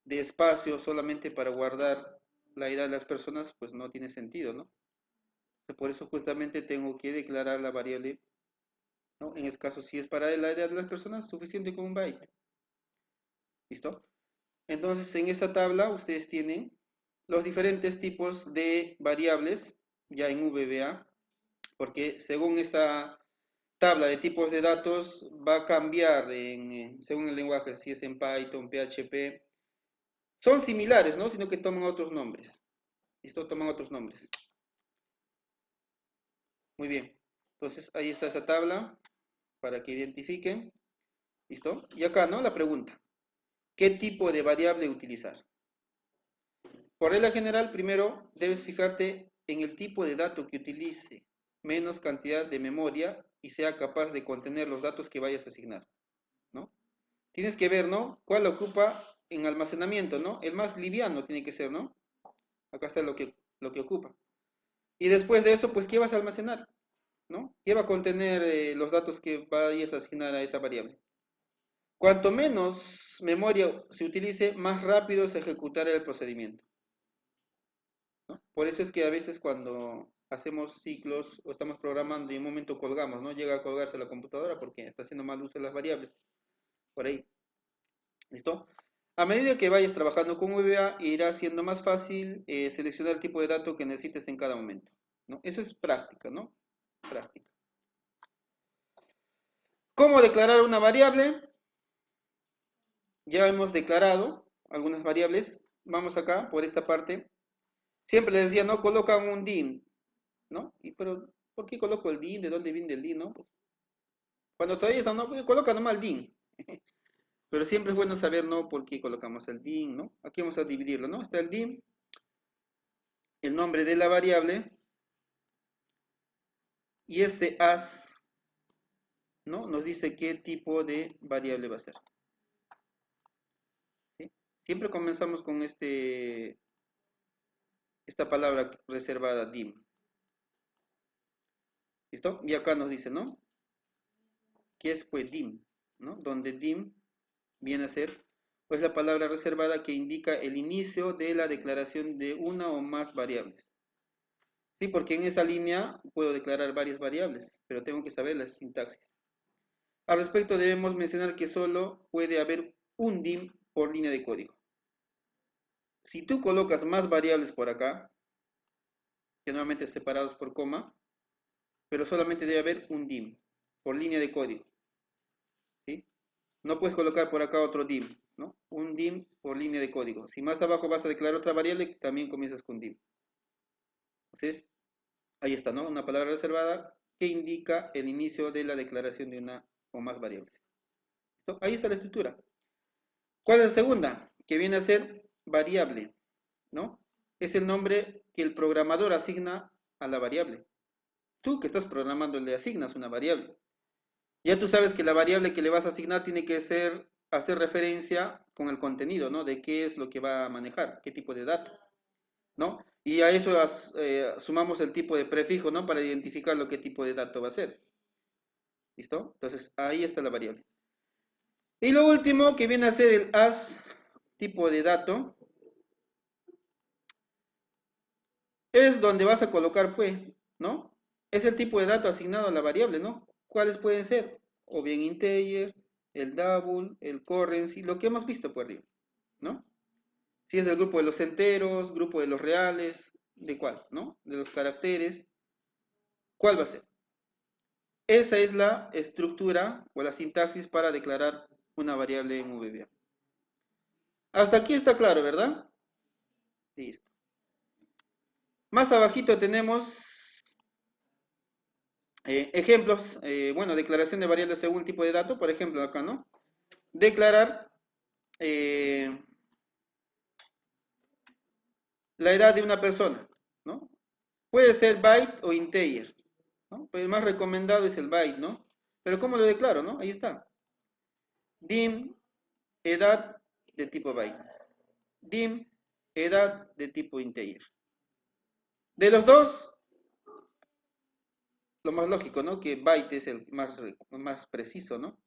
de espacio solamente para guardar la edad de las personas, pues no tiene sentido, ¿no? Por eso justamente tengo que declarar la variable, ¿no? En este caso, si es para la edad de las personas, suficiente con un byte. ¿Listo? Entonces, en esta tabla ustedes tienen los diferentes tipos de variables ya en VBA, porque según esta tabla de tipos de datos va a cambiar según el lenguaje, si es en Python, PHP. Son similares, ¿no? Sino que toman otros nombres. ¿Listo? Toman otros nombres. Muy bien. Entonces, ahí está esa tabla para que identifiquen. ¿Listo? Y acá, ¿no? La pregunta. ¿Qué tipo de variable utilizar? Por regla general, primero debes fijarte en el tipo de dato que utilice menos cantidad de memoria y sea capaz de contener los datos que vayas a asignar, ¿no? Tienes que ver, ¿no? ¿Cuál ocupa en almacenamiento, ¿no? El más liviano tiene que ser, ¿no? Acá está lo que ocupa. Y después de eso, pues, ¿qué vas a almacenar? ¿No? ¿Qué va a contener los datos que vayas a asignar a esa variable? Cuanto menos memoria se utilice, más rápido se ejecutará el procedimiento, ¿no? Por eso es que a veces cuando hacemos ciclos o estamos programando y en un momento colgamos, ¿no? Llega a colgarse la computadora porque está haciendo mal uso de las variables. Por ahí. ¿Listo? A medida que vayas trabajando con VBA, irá siendo más fácil seleccionar el tipo de dato que necesites en cada momento, ¿no? Eso es práctica, ¿no? Práctica. ¿Cómo declarar una variable? Ya hemos declarado algunas variables. Vamos acá, por esta parte. Siempre les decía, no colocan un dim, ¿no? Pero, ¿por qué coloco el dim? ¿De dónde viene el dim, no? Pues, cuando todavía están, no, pues, coloca nomás el dim. Pero siempre es bueno saber, ¿no? Por qué colocamos el dim, ¿no? Aquí vamos a dividirlo, ¿no? Está el dim, el nombre de la variable, y este as, ¿no? Nos dice qué tipo de variable va a ser, ¿sí? Siempre comenzamos con esta palabra reservada, dim. ¿Listo? Y acá nos dice, ¿no? ¿Qué es pues dim? ¿No? Donde dim viene a ser pues la palabra reservada que indica el inicio de la declaración de una o más variables. Sí, porque en esa línea puedo declarar varias variables, pero tengo que saber la sintaxis. Al respecto debemos mencionar que solo puede haber un dim por línea de código. Si tú colocas más variables por acá, generalmente separados por coma, pero solamente debe haber un dim por línea de código, ¿sí? No puedes colocar por acá otro dim, ¿no? Un dim por línea de código. Si más abajo vas a declarar otra variable, también comienzas con dim. Entonces, ahí está, ¿no? Una palabra reservada que indica el inicio de la declaración de una o más variables. ¿Listo? Ahí está la estructura. ¿Cuál es la segunda? Que viene a ser variable, ¿no? Es el nombre que el programador asigna a la variable. Tú que estás programando le asignas una variable. Ya tú sabes que la variable que le vas a asignar tiene que hacer referencia con el contenido, ¿no? De qué es lo que va a manejar, qué tipo de dato, ¿no? Y a eso sumamos el tipo de prefijo, ¿no? Para identificar lo que tipo de dato va a ser. ¿Listo? Entonces, ahí está la variable. Y lo último que viene a ser el as tipo de dato, es donde vas a colocar, pues, ¿no? Es el tipo de dato asignado a la variable, ¿no? ¿Cuáles pueden ser? O bien integer, el double, el currency, lo que hemos visto por arriba, ¿no? Si es del grupo de los enteros, grupo de los reales, ¿de cuál? ¿No? De los caracteres, ¿cuál va a ser? Esa es la estructura o la sintaxis para declarar una variable en VBA. Hasta aquí está claro, ¿verdad? Listo. Más abajito tenemos ejemplos, bueno, declaración de variables según tipo de dato, por ejemplo, acá, ¿no? Declarar eh, la edad de una persona, ¿no? Puede ser byte o integer, ¿no? Pero el más recomendado es el byte, ¿no? Pero ¿cómo lo declaro, no? Ahí está. Dim, edad de tipo byte. Dim, edad de tipo integer. De los dos, lo más lógico, ¿no? Que byte es el más preciso, ¿no?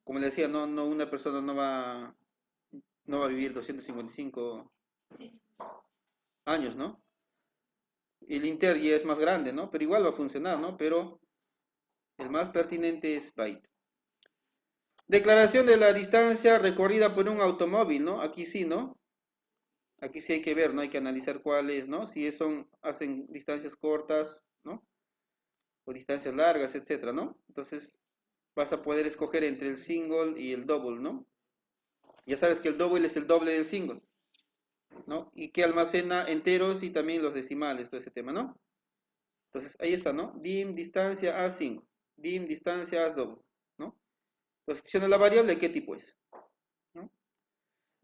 Como le decía, no, una persona no va a vivir 255 años, ¿no? El Inter ya es más grande, ¿no? Pero igual va a funcionar, ¿no? Pero el más pertinente es byte. Declaración de la distancia recorrida por un automóvil, ¿no? Aquí sí, ¿no? Aquí sí hay que ver, ¿no? Hay que analizar cuáles, ¿no? Si hacen distancias cortas, ¿no? O distancias largas, etcétera, ¿no? Entonces vas a poder escoger entre el single y el double, ¿no? Ya sabes que el double es el doble del single, ¿no? Y que almacena enteros y también los decimales, todo ese tema, ¿no? Entonces, ahí está, ¿no? Dim distancia a 5. Dim distancia a doble, ¿no? Entonces, selecciona la variable, ¿qué tipo es? ¿No?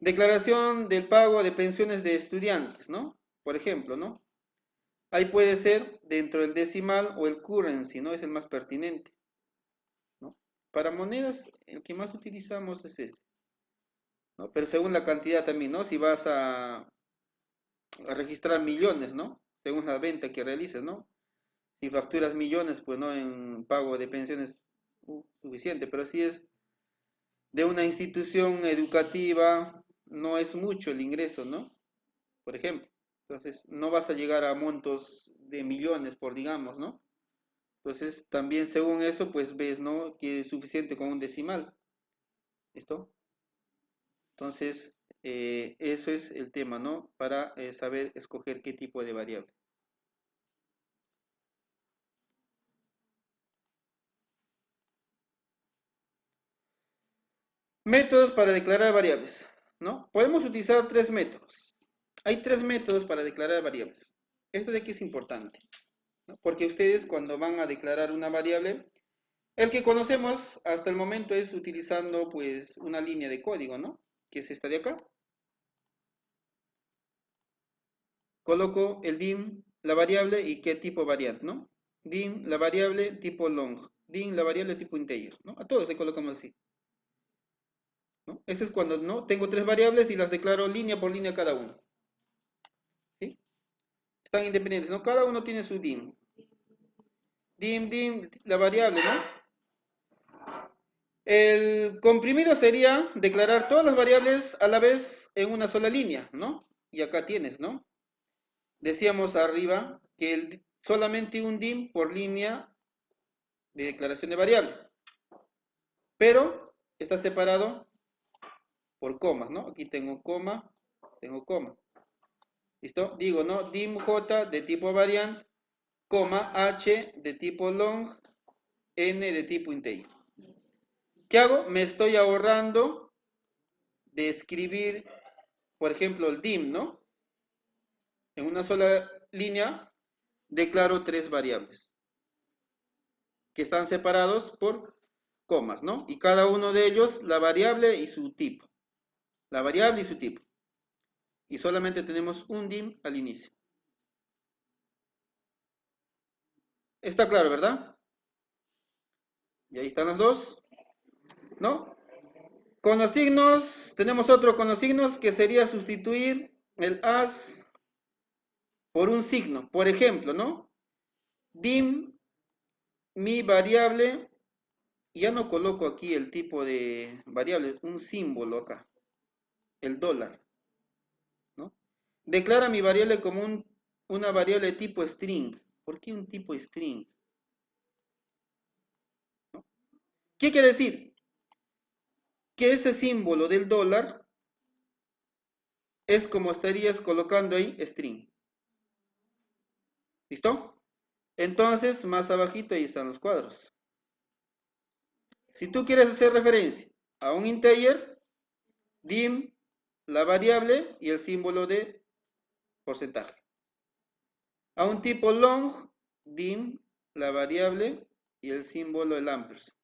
Declaración del pago de pensiones de estudiantes, ¿no? Por ejemplo, ¿no? Ahí puede ser dentro del decimal o el currency, ¿no? Es el más pertinente, ¿no? Para monedas, el que más utilizamos es este, ¿no? Pero según la cantidad también, ¿no? Si vas a registrar millones, ¿no? Según la venta que realices, ¿no? Si facturas millones, pues no en pago de pensiones suficiente, pero si es de una institución educativa, no es mucho el ingreso, ¿no? Por ejemplo. Entonces, no vas a llegar a montos de millones, por digamos, ¿no? Entonces, también según eso, pues ves, ¿no? Que es suficiente con un decimal. ¿Listo? Entonces, eso es el tema, ¿no? Para saber escoger qué tipo de variable. Métodos para declarar variables, ¿no? Podemos utilizar tres métodos. Hay tres métodos para declarar variables. Esto de aquí es importante, ¿no? Porque ustedes cuando van a declarar una variable, el que conocemos hasta el momento es utilizando pues una línea de código, ¿no? Que es esta de acá. Coloco el dim, la variable y qué tipo variante, ¿no? Dim, la variable tipo long. Dim, la variable tipo integer, ¿no? A todos le colocamos así, ¿no? Ese es cuando, ¿no? Tengo tres variables y las declaro línea por línea cada uno, ¿sí? Están independientes, ¿no? Cada uno tiene su dim. Dim, la variable, ¿no? El comprimido sería declarar todas las variables a la vez en una sola línea, ¿no? Y acá tienes, ¿no? Decíamos arriba que solamente un dim por línea de declaración de variable, pero está separado por comas, ¿no? Aquí tengo coma. ¿Listo? Digo, ¿no? Dim j de tipo variant, coma h de tipo long, n de tipo integer. ¿Qué hago? Me estoy ahorrando de escribir, por ejemplo, el dim, ¿no? En una sola línea declaro tres variables que están separados por comas, ¿no? Y cada uno de ellos la variable y su tipo. La variable y su tipo. Y solamente tenemos un dim al inicio. Está claro, ¿verdad? Y ahí están los dos, ¿no? Con los signos, tenemos otro con los signos que sería sustituir el as por un signo. Por ejemplo, ¿no? Dim, mi variable, ya no coloco aquí el tipo de variable, un símbolo acá, el dólar, ¿no? Declara mi variable como una variable tipo string. ¿Por qué un tipo string? ¿No? ¿Qué quiere decir? Que ese símbolo del dólar es como estarías colocando ahí string. ¿Listo? Entonces, más abajito ahí están los cuadros. Si tú quieres hacer referencia a un integer, dim, la variable y el símbolo de porcentaje. A un tipo long, dim, la variable y el símbolo del ampersand.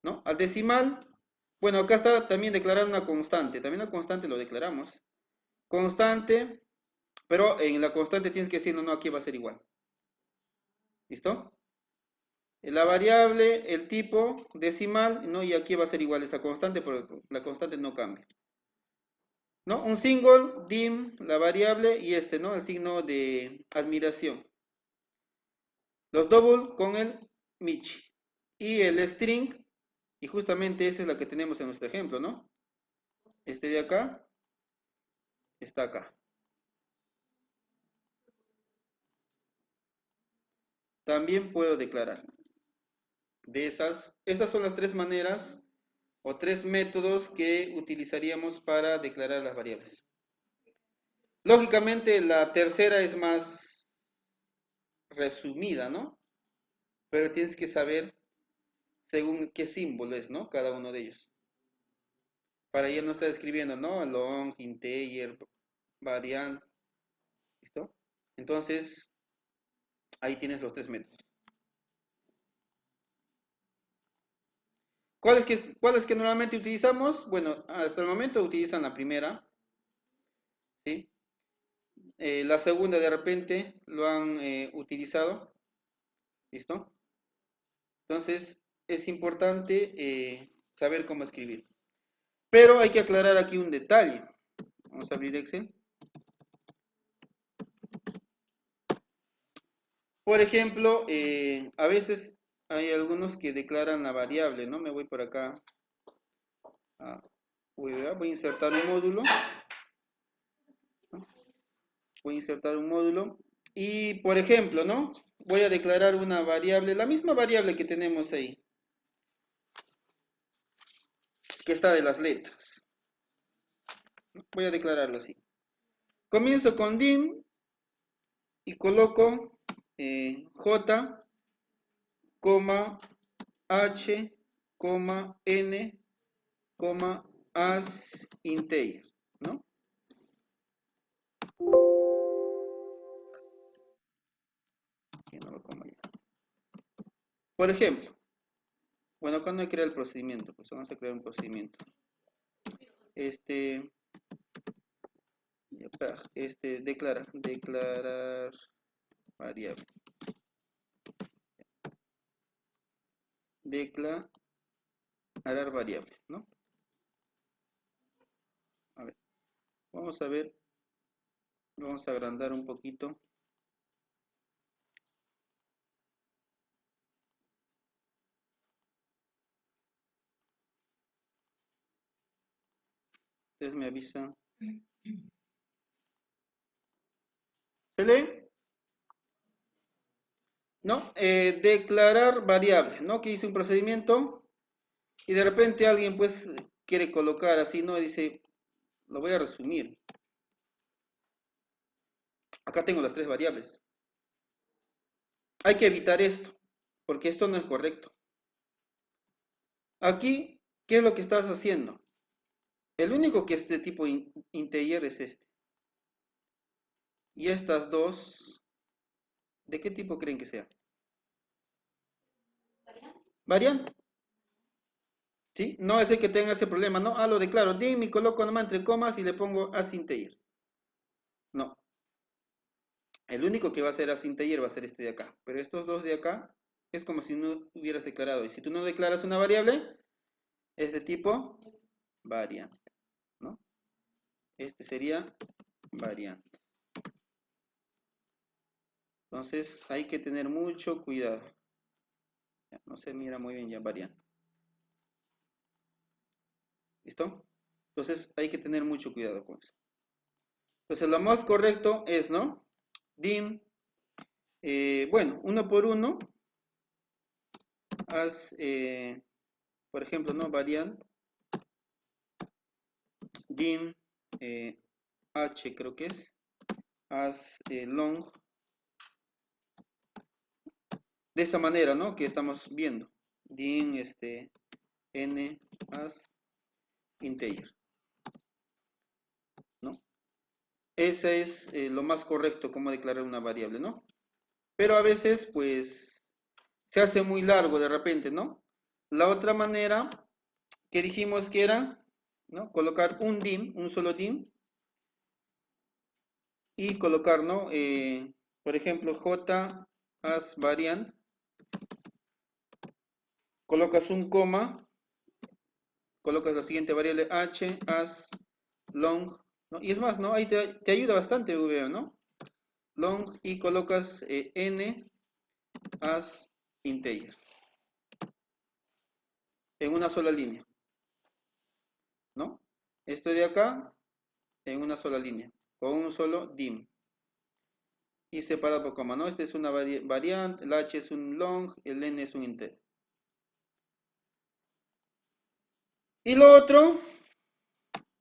¿No? Al decimal, bueno, acá está también declarar una constante. También la constante lo declaramos. Constante, pero en la constante tienes que decir, no, no, aquí va a ser igual. ¿Listo? La variable, el tipo decimal, ¿no? Y aquí va a ser igual esa constante, pero la constante no cambia. ¿No? Un single, dim, la variable, y este, ¿no? El signo de admiración. Los double con el Michi. Y el string, y justamente esa es la que tenemos en nuestro ejemplo, ¿no? Este de acá está acá. También puedo declarar. Esas son las tres maneras o tres métodos que utilizaríamos para declarar las variables. Lógicamente la tercera es más resumida, ¿no? Pero tienes que saber según qué símbolo es, ¿no? Cada uno de ellos. Para ya no estar escribiendo, ¿no? Long, integer, variant, ¿listo? Entonces, ahí tienes los tres métodos. ¿Cuáles que normalmente utilizamos? Bueno, hasta el momento utilizan la primera, ¿sí? La segunda de repente lo han utilizado, ¿listo? Entonces es importante saber cómo escribir. Pero hay que aclarar aquí un detalle. Vamos a abrir Excel. Por ejemplo, a veces hay algunos que declaran la variable, ¿no? Me voy por acá. Voy a insertar un módulo. ¿No? Voy a insertar un módulo. Y, por ejemplo, ¿no? Voy a declarar una variable, la misma variable que tenemos ahí, que está de las letras. Voy a declararlo así. Comienzo con dim y coloco j, h, n, as integer, ¿no? Aquí no lo como ya. Por ejemplo, bueno, acá no hay que crear el procedimiento, pues vamos a crear un procedimiento. Declarar variable. Declarar variable, ¿no? A ver, vamos a ver, vamos a agrandar un poquito. Ustedes me avisan. ¿Se lee? ¿No? Declarar variable, ¿no? Que hice un procedimiento y de repente alguien pues quiere colocar así, ¿no? Y dice, lo voy a resumir. Acá tengo las tres variables. Hay que evitar esto, porque esto no es correcto. Aquí, ¿qué es lo que estás haciendo? El único que es de tipo integer es este. Y estas dos, ¿de qué tipo creen que sea? ¿Variante? ¿Sí? No es el que tenga ese problema, ¿no? Lo declaro, dim y coloco nomás entre comas y le pongo as integer. No. El único que va a ser as integer va a ser este de acá. Pero estos dos de acá es como si no hubieras declarado. Y si tú no declaras una variable, es de tipo variante, ¿no? Este sería variante. Entonces hay que tener mucho cuidado. No se mira muy bien ya variante. ¿Listo? Entonces hay que tener mucho cuidado con eso. Entonces lo más correcto es, ¿no? Dim, bueno, uno por uno, haz, por ejemplo, ¿no? Variant, dim, h creo que es, haz long, de esa manera, ¿no? Que estamos viendo. Dim, n, as integer, ¿no? Ese es lo más correcto, como declarar una variable, ¿no? Pero a veces, pues, se hace muy largo de repente, ¿no? La otra manera que dijimos que era, ¿no? Colocar un dim, un solo dim, y colocar, ¿no? Por ejemplo, j as variant, colocas un coma, colocas la siguiente variable h as long, ¿no? Y es más, ¿no? Ahí te ayuda bastante VBO, ¿no? Long y colocas n as integer en una sola línea, ¿no? Esto de acá en una sola línea, con un solo dim. Y separado por coma, ¿no? Esta es una variante, el h es un long, el n es un integer. Y lo otro,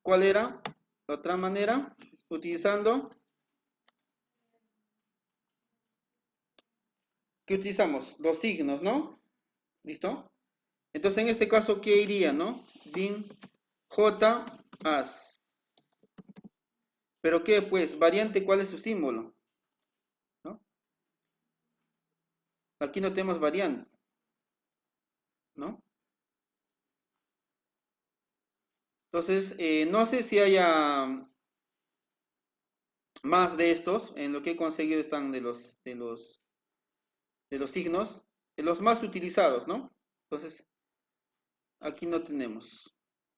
¿cuál era? La otra manera, utilizando, ¿qué utilizamos? Los signos, ¿no? ¿Listo? Entonces en este caso, ¿qué iría, no? Dim j as. ¿Pero qué, pues? Variante, ¿cuál es su símbolo? ¿No? Aquí no tenemos variante, ¿no? Entonces, no sé si haya más de estos. En lo que he conseguido están de los signos, de los más utilizados, ¿no? Entonces, aquí no tenemos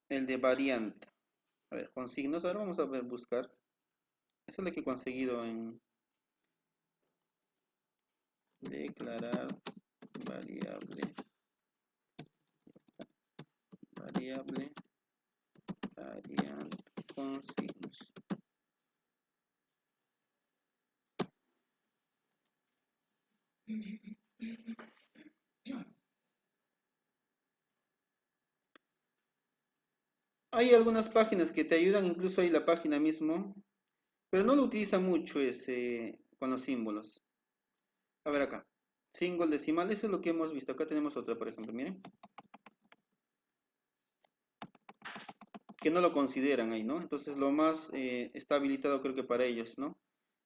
el de variante. A ver, con signos, ahora vamos a ver, buscar. Esa es la que he conseguido en declarar variable, variable, variante con signos. Hay algunas páginas que te ayudan, incluso hay la página mismo, pero no lo utiliza mucho ese con los símbolos. A ver acá. Símbolo decimal, eso es lo que hemos visto. Acá tenemos otra, por ejemplo, miren. Que no lo consideran ahí, ¿no? Entonces lo más está habilitado creo que para ellos, ¿no?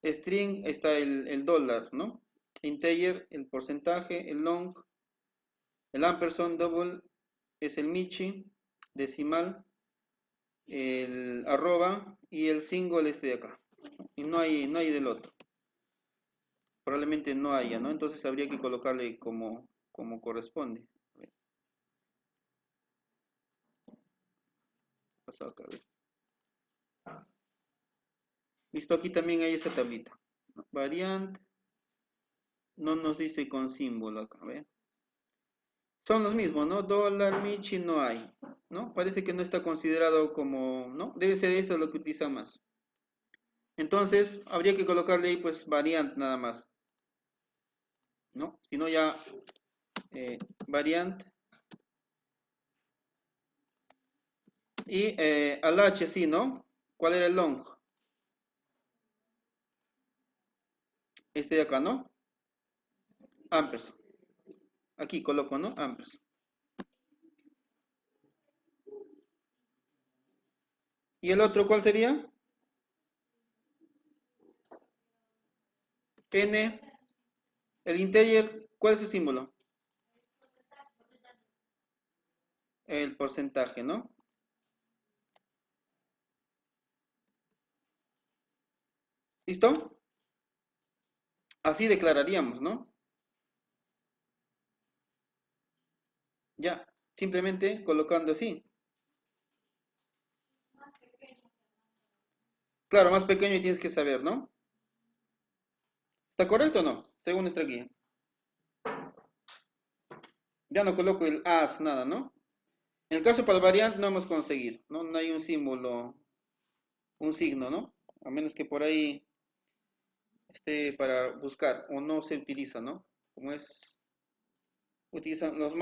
String está el dólar, ¿no? Integer, el porcentaje, el long, el ampersand, double, es el michi, decimal, el arroba y el single este de acá. Y no hay del otro. Probablemente no haya, ¿no? Entonces habría que colocarle como corresponde. A ver, pasado acá, a ver. Listo, aquí también hay esa tablita. Variant, no nos dice con símbolo acá, ¿ve? Son los mismos, ¿no? Dólar, michi, no hay, ¿no? Parece que no está considerado como, ¿no? Debe ser esto lo que utiliza más. Entonces, habría que colocarle ahí, pues, variant nada más, ¿no? Si no ya, variant. Y al H, sí, ¿no? ¿Cuál era el long? Este de acá, ¿no? Ampersand. Aquí coloco, ¿no? Ampersand. ¿Y el otro cuál sería? N. El integer, ¿cuál es su símbolo? El porcentaje, ¿no? ¿Listo? Así declararíamos, ¿no? Ya, simplemente colocando así. Claro, más pequeño y tienes que saber, ¿no? ¿Está correcto o no? Según nuestra guía. Ya no coloco el as, nada, ¿no? En el caso para el variante no hemos conseguido, ¿no? No hay un símbolo, un signo, ¿no? A menos que por ahí esté para buscar o no se utiliza, ¿no? Como es, utilizan las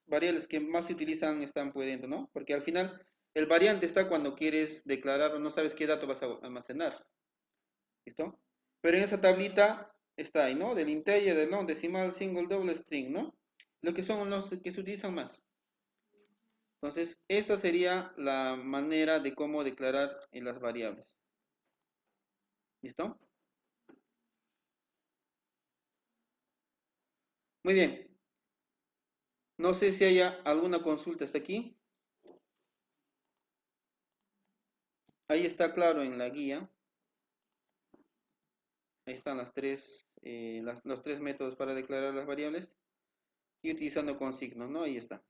variables que más se utilizan están por dentro, ¿no? Porque al final el variante está cuando quieres declarar o no sabes qué dato vas a almacenar, ¿listo? Pero en esa tablita está ahí, ¿no? Del integer, del long, decimal, single, double, string, ¿no? Lo que son los que se utilizan más. Entonces, esa sería la manera de cómo declarar en las variables. ¿Listo? Muy bien. No sé si haya alguna consulta hasta aquí. Ahí está claro en la guía. Ahí están los tres métodos para declarar las variables. Y utilizando consignos, ¿no? Ahí está.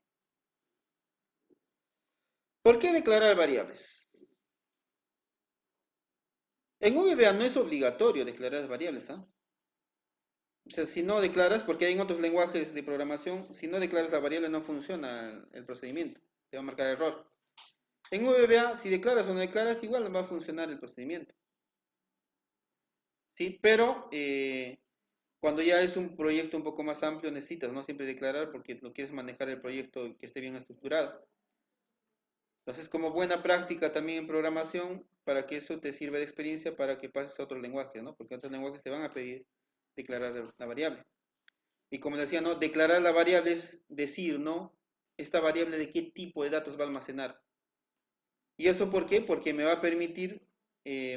¿Por qué declarar variables? En VBA no es obligatorio declarar variables, ¿ah? O sea, si no declaras, porque hay en otros lenguajes de programación, si no declaras la variable no funciona el procedimiento. Te va a marcar error. En VBA, si declaras o no declaras, igual va a funcionar el procedimiento. ¿Sí? Pero cuando ya es un proyecto un poco más amplio, necesitas no siempre declarar porque no quieres manejar el proyecto que esté bien estructurado. Entonces, como buena práctica también en programación, para que eso te sirva de experiencia para que pases a otros lenguajes, ¿no? Porque otros lenguajes te van a pedir declarar la variable. Y como decía, ¿no? Declarar la variable es decir, ¿no? Esta variable de qué tipo de datos va a almacenar. ¿Y eso por qué? Porque me va a permitir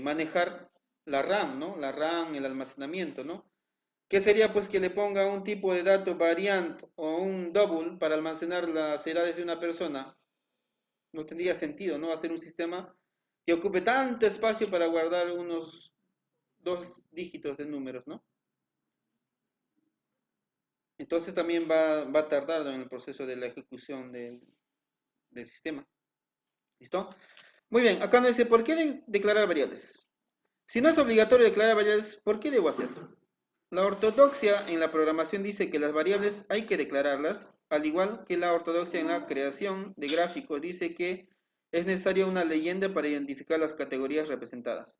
manejar la RAM, ¿no? La RAM, el almacenamiento, ¿no? ¿Qué sería pues que le ponga un tipo de dato variant o un double para almacenar las edades de una persona? No tendría sentido, ¿no? Hacer un sistema que ocupe tanto espacio para guardar unos dos dígitos de números, ¿no? Entonces también va a tardar en el proceso de la ejecución del sistema. ¿Listo? Muy bien, acá nos dice, ¿por qué declarar variables? Si no es obligatorio declarar variables, ¿por qué debo hacerlo? La ortodoxia en la programación dice que las variables hay que declararlas, al igual que la ortodoxia en la creación de gráficos dice que es necesaria una leyenda para identificar las categorías representadas.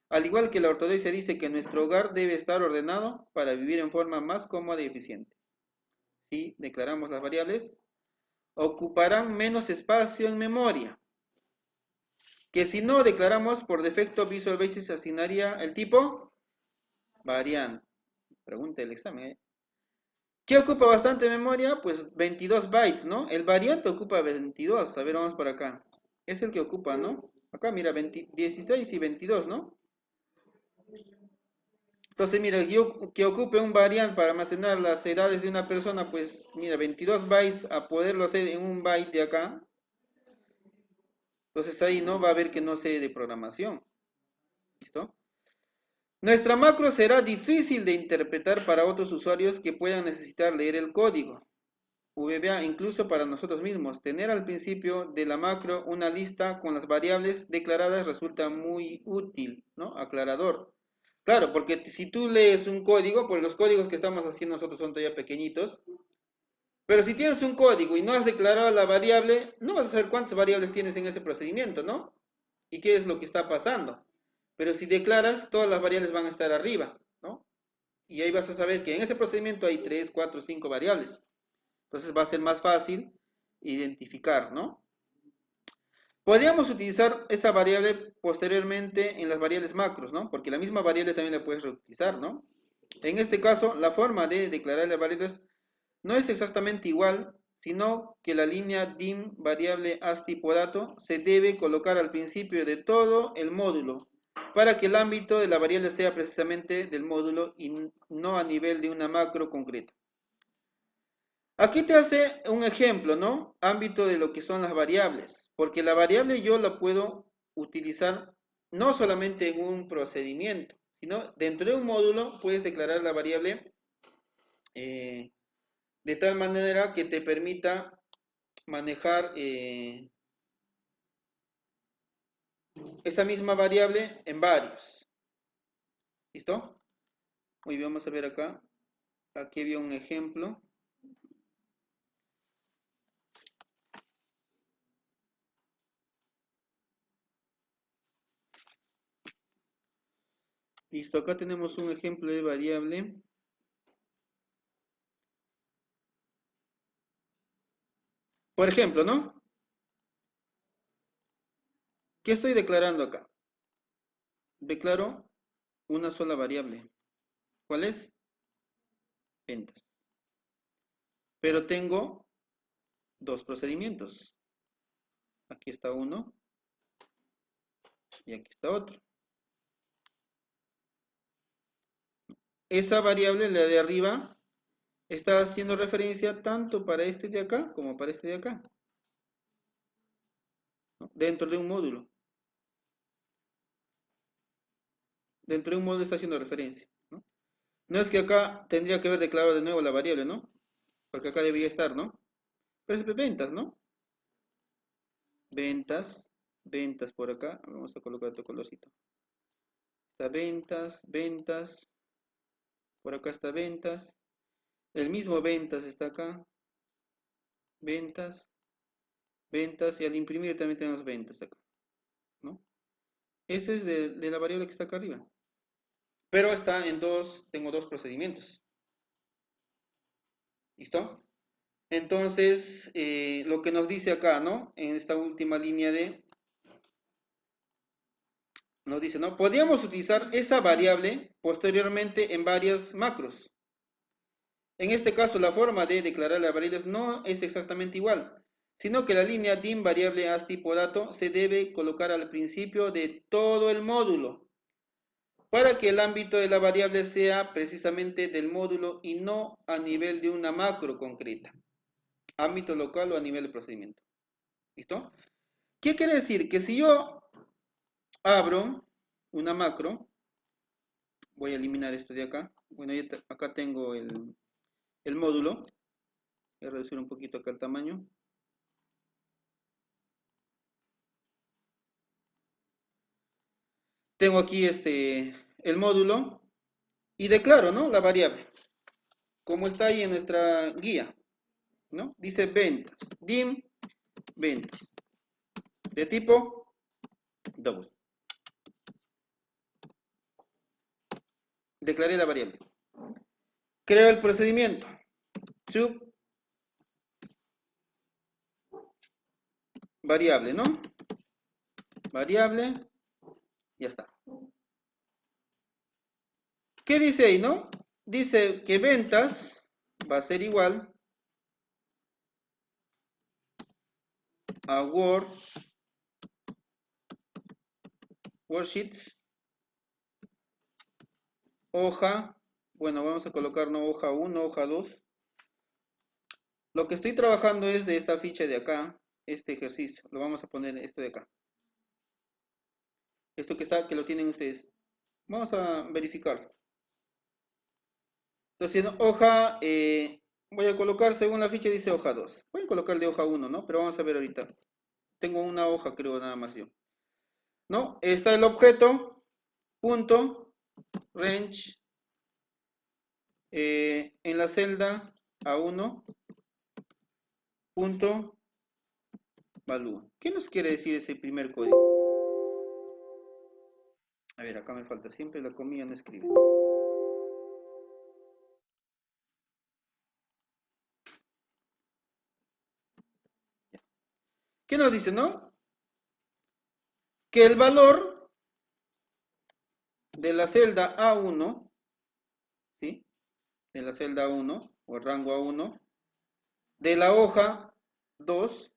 Al igual que la ortodoxia dice que nuestro hogar debe estar ordenado para vivir en forma más cómoda y eficiente. Si declaramos las variables, ocuparán menos espacio en memoria, que si no declaramos por defecto Visual Basic asignaría el tipo variante. Pregunta del examen, ¿eh? ¿Qué ocupa bastante memoria? Pues 22 bytes, ¿no? El variante ocupa 22. A ver, vamos por acá. Es el que ocupa, ¿no? Acá, mira, 16 y 22, ¿no? Entonces, mira, yo que ocupe un variante para almacenar las edades de una persona, pues, mira, 22 bytes a poderlo hacer en un byte de acá. Entonces ahí no va a haber que no sé de programación. ¿Listo? Nuestra macro será difícil de interpretar para otros usuarios que puedan necesitar leer el código. VBA incluso para nosotros mismos. Tener al principio de la macro una lista con las variables declaradas resulta muy útil, ¿no? Aclarador. Claro, porque si tú lees un código, pues los códigos que estamos haciendo nosotros son todavía pequeñitos, pero si tienes un código y no has declarado la variable, no vas a saber cuántas variables tienes en ese procedimiento, ¿no? Y qué es lo que está pasando. Pero si declaras, todas las variables van a estar arriba, ¿no? Y ahí vas a saber que en ese procedimiento hay 3, 4, 5 variables. Entonces va a ser más fácil identificar, ¿no? Podríamos utilizar esa variable posteriormente en las variables macros, ¿no? Porque la misma variable también la puedes reutilizar, ¿no? En este caso, la forma de declarar las variables no es exactamente igual, sino que la línea dim variable as tipo dato se debe colocar al principio de todo el módulo para que el ámbito de la variable sea precisamente del módulo y no a nivel de una macro concreta. Aquí te hace un ejemplo, ¿no? Ámbito de lo que son las variables, porque la variable yo la puedo utilizar no solamente en un procedimiento, sino dentro de un módulo puedes declarar la variable de tal manera que te permita manejar esa misma variable en varios. ¿Listo? Muy bien, vamos a ver acá. Aquí había un ejemplo. Listo, acá tenemos un ejemplo de variable. Por ejemplo, ¿no? ¿Qué estoy declarando acá? Declaro una sola variable. ¿Cuál es? Ventas. Pero tengo dos procedimientos. Aquí está uno y aquí está otro. Esa variable, la de arriba, está haciendo referencia tanto para este de acá como para este de acá, ¿no? Dentro de un módulo. Dentro de un módulo está haciendo referencia, ¿no? No es que acá tendría que haber declarado de nuevo la variable, ¿no? Porque acá debería estar, ¿no? Pero es ventas, ¿no? Ventas, ventas por acá. Vamos a colocar otro colorcito. Está ventas, ventas. Por acá está ventas. El mismo ventas está acá. Ventas, ventas. Y al imprimir también tenemos ventas acá, ¿no? Ese es de la variable que está acá arriba. Pero está en tengo dos procedimientos. ¿Listo? Entonces, lo que nos dice acá, ¿no? En esta última línea nos dice, ¿no? Podríamos utilizar esa variable posteriormente en varias macros. En este caso, la forma de declarar las variables no es exactamente igual, sino que la línea dim variable as tipo dato se debe colocar al principio de todo el módulo para que el ámbito de la variable sea precisamente del módulo y no a nivel de una macro concreta, ámbito local o a nivel de procedimiento. ¿Listo? ¿Qué quiere decir? Que si yo abro una macro, voy a eliminar esto de acá. Bueno, acá tengo el módulo. Voy a reducir un poquito acá el tamaño. Tengo aquí el módulo y declaro, ¿no? La variable, como está ahí en nuestra guía, ¿no? Dice ventas, dim ventas, de tipo double. Declaré la variable. Creo el procedimiento. Sub variable, ¿no? Variable, ya está. ¿Qué dice ahí, no? Dice que ventas va a ser igual a worksheets, hoja, bueno, vamos a colocar no hoja 1, hoja 2. Lo que estoy trabajando es de esta ficha de acá, este ejercicio, lo vamos a poner esto de acá. Esto que está, que lo tienen ustedes. Vamos a verificarlo. Entonces, en hoja, voy a colocar, según la ficha dice hoja 2. Voy a colocar de hoja 1, ¿no? Pero vamos a ver ahorita. Tengo una hoja, creo, nada más yo. ¿No? Está el objeto, punto, range, en la celda A1, punto, valúa. ¿Qué nos quiere decir ese primer código? A ver, acá me falta siempre la comilla, no escribe. ¿Qué nos dice, no? Que el valor de la celda A1, ¿sí? De la celda A1 o el rango A1, de la hoja 2,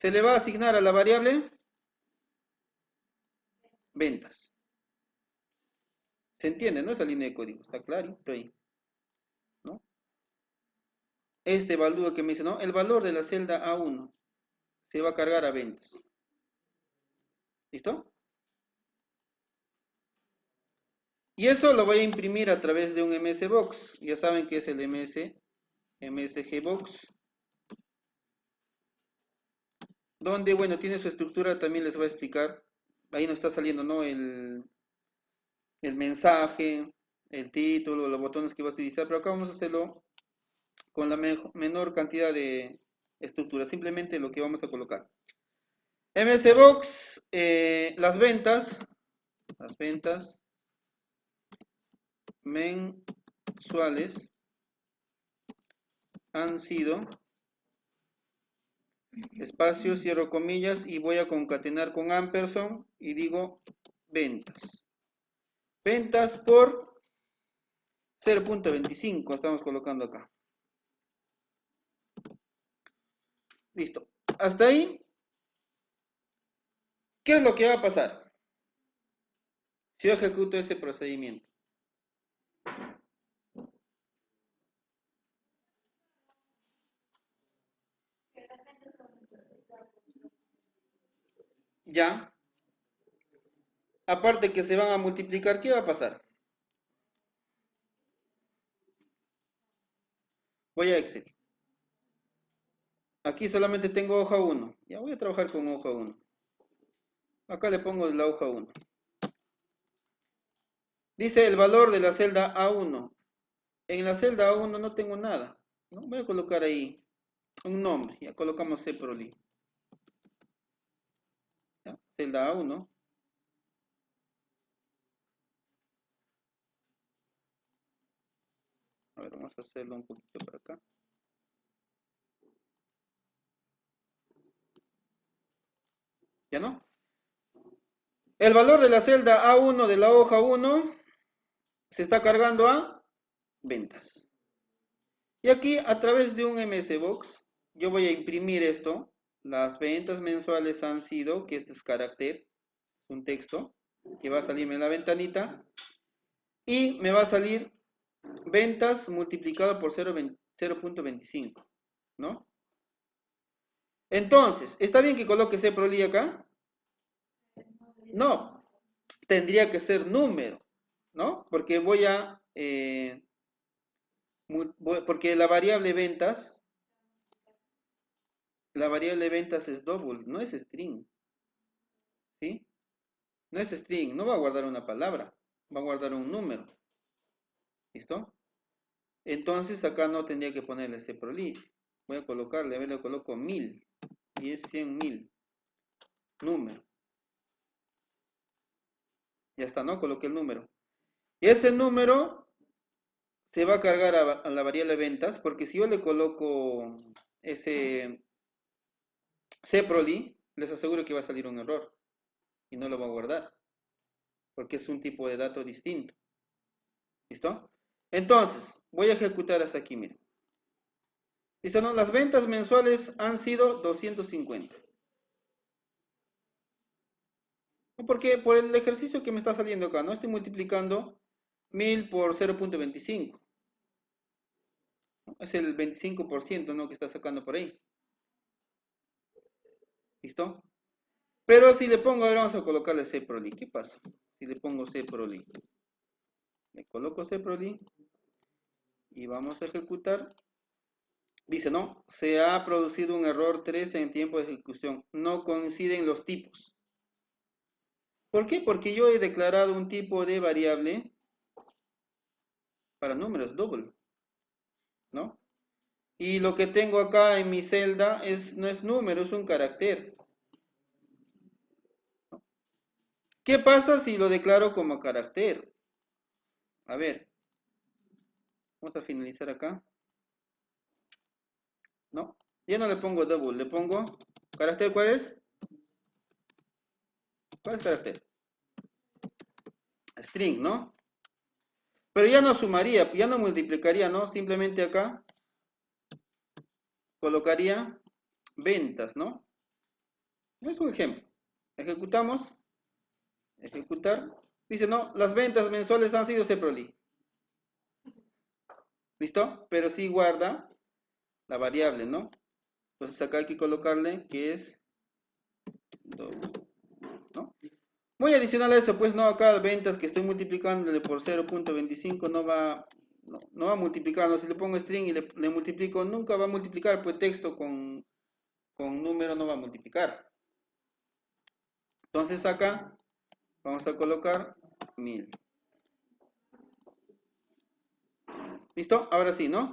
se le va a asignar a la variable ventas. ¿Se entiende, no? Esa línea de código, está clarito ahí, ¿no? Este valor que me dice, ¿no? El valor de la celda A1 se va a cargar a ventas. ¿Listo? Y eso lo voy a imprimir a través de un MSBox. Ya saben que es el MSGBox. Donde, bueno, tiene su estructura, también les voy a explicar. Ahí nos está saliendo, ¿no? El mensaje, el título, los botones que vas a utilizar. Pero acá vamos a hacerlo con la menor cantidad de estructura. Simplemente lo que vamos a colocar. MSBox, las ventas mensuales han sido, espacio, cierro comillas y voy a concatenar con ampersand y digo ventas. Ventas por 0.25 estamos colocando acá. Listo. Hasta ahí, ¿qué es lo que va a pasar si yo ejecuto ese procedimiento? Ya, aparte que se van a multiplicar, ¿qué va a pasar? Voy a Excel. Aquí solamente tengo hoja 1. Ya voy a trabajar con hoja 1. Acá le pongo la hoja 1. Dice el valor de la celda A1. En la celda A1 no tengo nada, ¿no? Voy a colocar ahí un nombre. Ya colocamos Ceproli. ¿Ya? Celda A1. A ver, vamos a hacerlo un poquito para acá. ¿Ya no? El valor de la celda A1 de la hoja 1 se está cargando a ventas. Y aquí a través de un MSBox yo voy a imprimir esto. Las ventas mensuales han sido, que este es carácter, un texto, que va a salirme en la ventanita. Y me va a salir ventas multiplicado por 0.25, ¿no? Entonces, ¿está bien que coloque cproli acá? No, tendría que ser número, ¿no? Porque porque la variable ventas es double, no es string, ¿sí? No es string, no va a guardar una palabra, va a guardar un número, ¿listo? Entonces acá no tendría que ponerle cproli. Voy a colocarle, a ver, le coloco 1000 y es 100.000, número. Ya está, ¿no? Coloqué el número. Y ese número se va a cargar a la variable ventas, porque si yo le coloco ese cproli, les aseguro que va a salir un error y no lo va a guardar, porque es un tipo de dato distinto. ¿Listo? Entonces, voy a ejecutar hasta aquí, miren. Dice, no, las ventas mensuales han sido 250. Porque por el ejercicio que me está saliendo acá, ¿no? Estoy multiplicando 1000 por 0.25. Es el 25%, ¿no? Que está sacando por ahí. ¿Listo? Pero si le pongo, ahora vamos a colocarle cproli. ¿Qué pasa? Si le pongo cproli. Le coloco cproli y vamos a ejecutar. Dice, no, se ha producido un error 3 en tiempo de ejecución. No coinciden los tipos. ¿Por qué? Porque yo he declarado un tipo de variable para números double, ¿no? Y lo que tengo acá en mi celda no es número, es un carácter. ¿Qué pasa si lo declaro como carácter? A ver, vamos a finalizar acá. No, ya no le pongo double, le pongo carácter. ¿Cuál es? ¿Cuál es carácter? String, ¿no? Pero ya no sumaría, ya no multiplicaría, ¿no? Simplemente acá colocaría ventas, ¿no? Es un ejemplo. Ejecutamos. Ejecutar. Dice, no, las ventas mensuales han sido cproli. ¿Listo? Pero sí guarda la variable, ¿no? Entonces acá hay que colocarle que es double, ¿no? Muy adicional a eso, pues no, acá ventas que estoy multiplicándole por 0.25 no va multiplicando. Si le pongo string y le multiplico, nunca va a multiplicar, pues texto con número no va a multiplicar. Entonces acá vamos a colocar 1000. ¿Listo? Ahora sí, ¿no?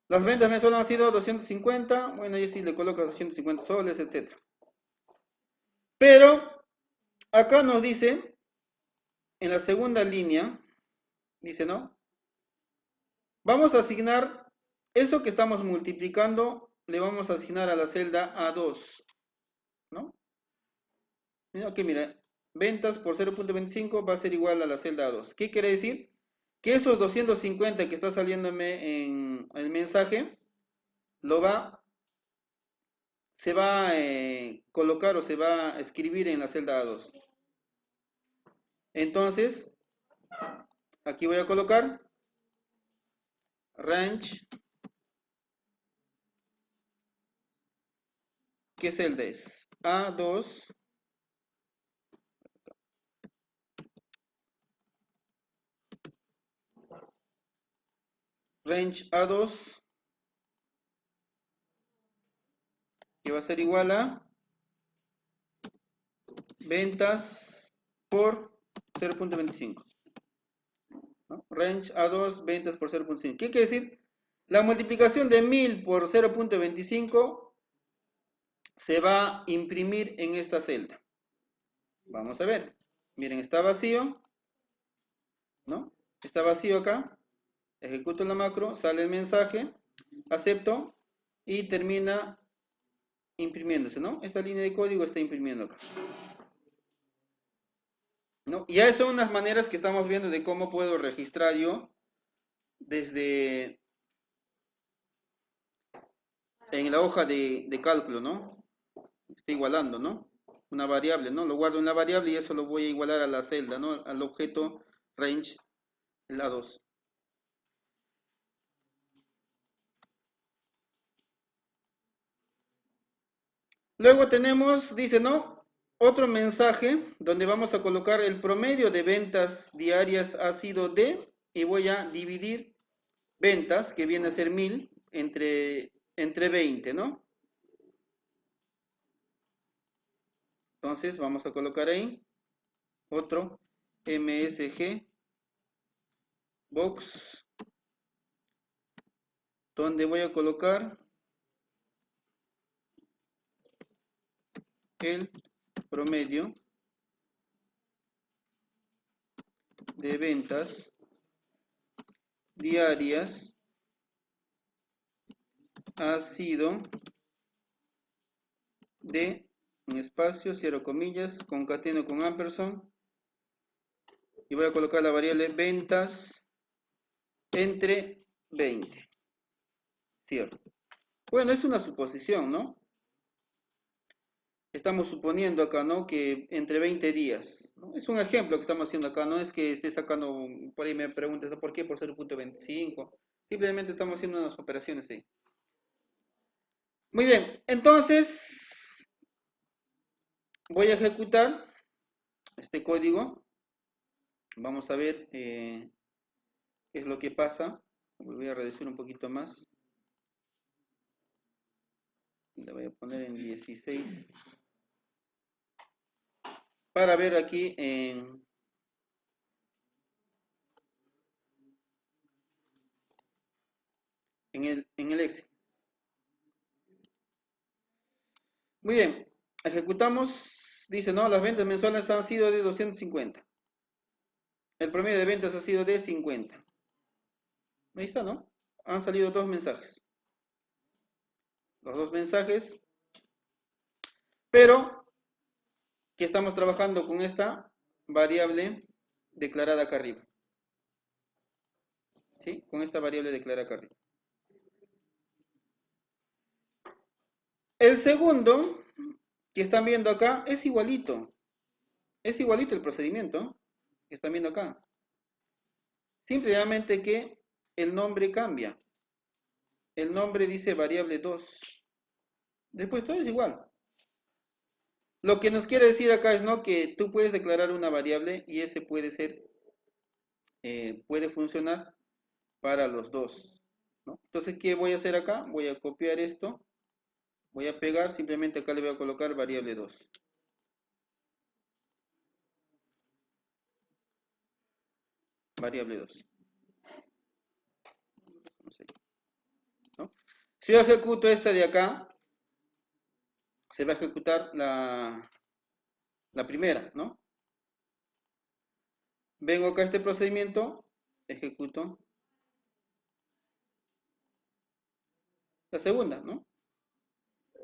Las ventas mensuales han sido 250. Bueno, yo sí le coloco 250 soles, etc. Pero acá nos dice, en la segunda línea, dice, ¿no? Vamos a asignar eso que estamos multiplicando, le vamos a asignar a la celda A2, ¿no? Aquí mira, ventas por 0.25 va a ser igual a la celda A2. ¿Qué quiere decir? Que esos 250 que está saliéndome en el mensaje, se va a colocar o se va a escribir en la celda A2. Entonces, aquí voy a colocar range. ¿Qué celda es? A2. Range A2. Que va a ser igual a ventas por 0.25. ¿no? Range A2, ventas por 0.5. ¿Qué quiere decir? La multiplicación de 1000 por 0.25 se va a imprimir en esta celda. Vamos a ver. Miren, está vacío, ¿no? Está vacío acá. Ejecuto la macro, sale el mensaje, acepto y termina imprimiéndose, ¿no? Esta línea de código está imprimiendo acá. ¿No? Y ya son unas maneras que estamos viendo de cómo puedo registrar yo desde en la hoja de cálculo, ¿no? Está igualando, ¿no? Una variable, ¿no? Lo guardo en la variable y eso lo voy a igualar a la celda, ¿no? Al objeto range, la 2. Luego tenemos, dice, ¿no? Otro mensaje donde vamos a colocar el promedio de ventas diarias ha sido de, y voy a dividir ventas, que viene a ser 1000, entre 20, ¿no? Entonces vamos a colocar ahí otro MSG box, donde voy a colocar el promedio de ventas diarias ha sido de, un espacio, cierro comillas, concateno con ampersand, y voy a colocar la variable ventas entre 20. Cierro. Bueno, es una suposición, ¿no? Estamos suponiendo acá, ¿no? Que entre 20 días, ¿no? Es un ejemplo que estamos haciendo acá, no es que esté sacando, por ahí me preguntes, ¿no? ¿Por qué? Por 0.25. Simplemente estamos haciendo unas operaciones ahí. Muy bien, entonces voy a ejecutar este código. Vamos a ver qué es lo que pasa. Voy a reducir un poquito más. Le voy a poner en 16. Para ver aquí en el Excel. Muy bien, ejecutamos. Dice, no, las ventas mensuales han sido de 250. El promedio de ventas ha sido de 50. Ahí está, ¿no? Han salido dos mensajes. Los dos mensajes. Pero que estamos trabajando con esta variable declarada acá arriba. ¿Sí? Con esta variable declarada acá arriba. El segundo que están viendo acá es igualito. Es igualito el procedimiento que están viendo acá. Simplemente que el nombre cambia. El nombre dice variable 2. Después todo es igual. Lo que nos quiere decir acá es, ¿no?, que tú puedes declarar una variable y ese puede ser, puede funcionar para los dos, ¿no? Entonces, ¿qué voy a hacer acá? Voy a copiar esto, voy a pegar, simplemente acá le voy a colocar variable 2. Variable 2. ¿No? Si yo ejecuto esta de acá, se va a ejecutar la primera, ¿no? Vengo acá a este procedimiento, ejecuto la segunda, ¿no?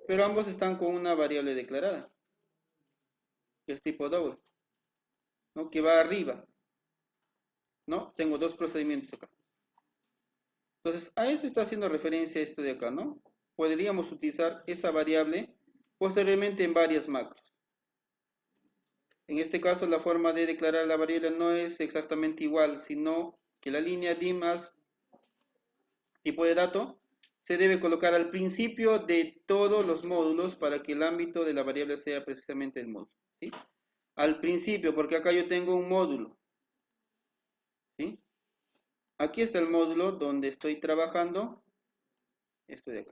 Pero ambos están con una variable declarada, que es tipo double, ¿no? Que va arriba, ¿no? Tengo dos procedimientos acá. Entonces, a eso está haciendo referencia esto de acá, ¿no? Podríamos utilizar esa variable posteriormente en varias macros. En este caso, la forma de declarar la variable no es exactamente igual, sino que la línea dim as tipo de dato se debe colocar al principio de todos los módulos para que el ámbito de la variable sea precisamente el módulo, ¿sí? Al principio, porque acá yo tengo un módulo, ¿sí? Aquí está el módulo donde estoy trabajando, esto de acá.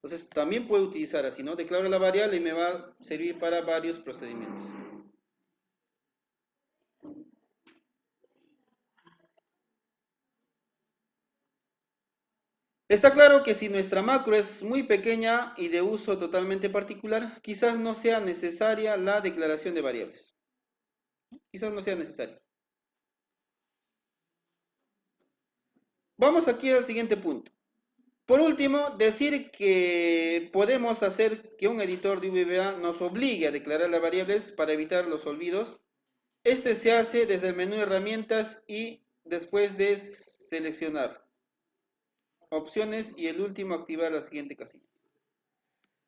Entonces también puedo utilizar así, ¿no? Declaro la variable y me va a servir para varios procedimientos. Está claro que si nuestra macro es muy pequeña y de uso totalmente particular, quizás no sea necesaria la declaración de variables. Quizás no sea necesaria. Vamos aquí al siguiente punto. Por último, decir que podemos hacer que un editor de VBA nos obligue a declarar las variables para evitar los olvidos. Este se hace desde el menú de herramientas y después de seleccionar opciones y el último activar la siguiente casilla.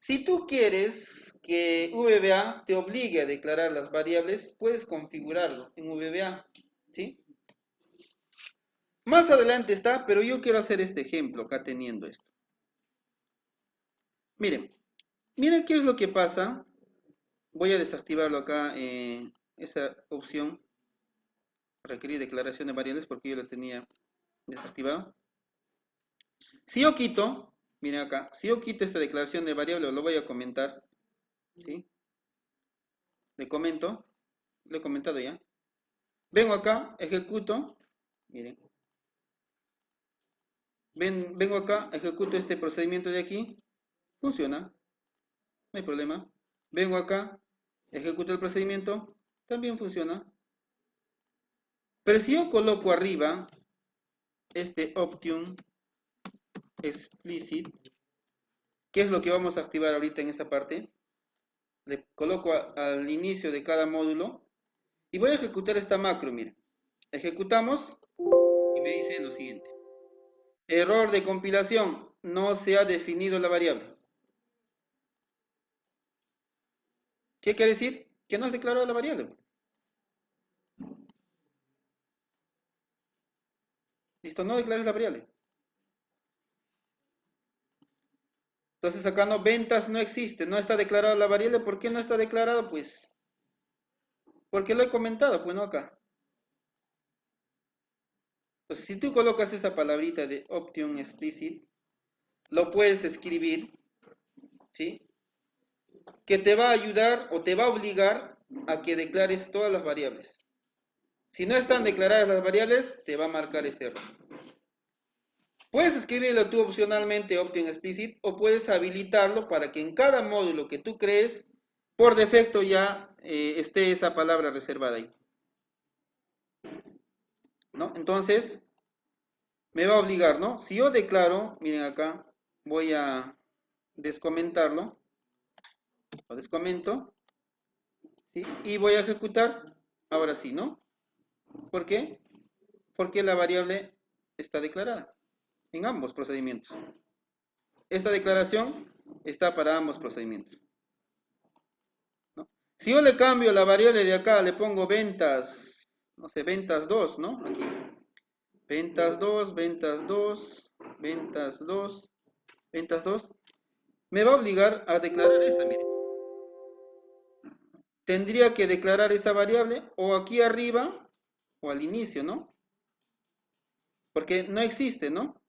Si tú quieres que VBA te obligue a declarar las variables, puedes configurarlo en VBA, ¿sí? Más adelante está, pero yo quiero hacer este ejemplo acá teniendo esto. Miren, miren qué es lo que pasa. Voy a desactivarlo acá, esa opción, requerir declaración de variables, porque yo la tenía desactivada. Si yo quito, miren acá, si yo quito esta declaración de variable, lo voy a comentar, ¿sí? Le comento, lo he comentado ya. Vengo acá, ejecuto, miren, vengo acá, ejecuto este procedimiento de aquí, funciona, no hay problema. Vengo acá, ejecuto el procedimiento, también funciona. Pero si yo coloco arriba este option explicit, ¿qué es lo que vamos a activar ahorita en esta parte? Le coloco al inicio de cada módulo y voy a ejecutar esta macro, mira. Ejecutamos y me dice lo siguiente. Error de compilación, no se ha definido la variable. ¿Qué quiere decir? Que no has declarado la variable. Listo, no declares la variable. Entonces acá no, ventas no existe, no está declarada la variable. ¿Por qué no está declarado? Pues porque lo he comentado, pues no acá. Entonces si tú colocas esa palabrita de option explicit, lo puedes escribir, ¿sí? Que te va a ayudar o te va a obligar a que declares todas las variables. Si no están declaradas las variables, te va a marcar este error. Puedes escribirlo tú opcionalmente option explicit o puedes habilitarlo para que en cada módulo que tú crees, por defecto ya esté esa palabra reservada ahí. ¿No? Entonces, me va a obligar, ¿no? Si yo declaro, miren acá, voy a descomentarlo, lo descomento, ¿sí? Y voy a ejecutar, ahora sí, ¿no? ¿Por qué? Porque la variable está declarada en ambos procedimientos. Esta declaración está para ambos procedimientos, ¿no? Si yo le cambio la variable de acá, le pongo ventas, no sé, ventas 2, ¿no? Aquí. Ventas 2, ventas 2, ventas 2, ventas 2. Me va a obligar a declarar esa, miren. Tendría que declarar esa variable o aquí arriba o al inicio, ¿no? Porque no existe, ¿no?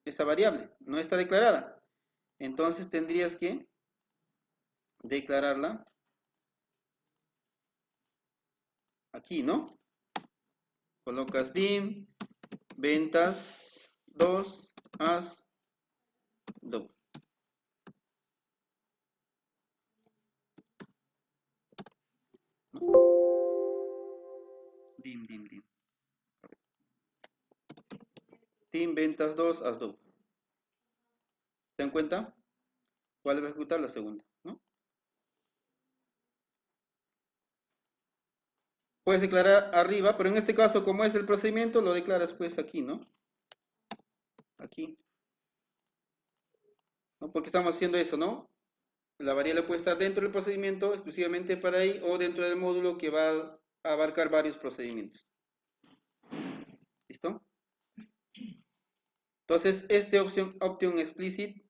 Esa variable, no está declarada. Entonces tendrías que declararla aquí, ¿no? Colocas dim, ventas 2, as, do. Dim, dim, dim. Dim, ventas 2, as, do. ¿Se dan cuenta? ¿Cuál va a ejecutar? La segunda, ¿no? Puedes declarar arriba, pero en este caso, como es el procedimiento, lo declaras pues aquí, ¿no? Aquí, ¿no? Porque estamos haciendo eso, ¿no? La variable puede estar dentro del procedimiento exclusivamente para ahí o dentro del módulo que va a abarcar varios procedimientos. ¿Listo? Entonces, este option explicit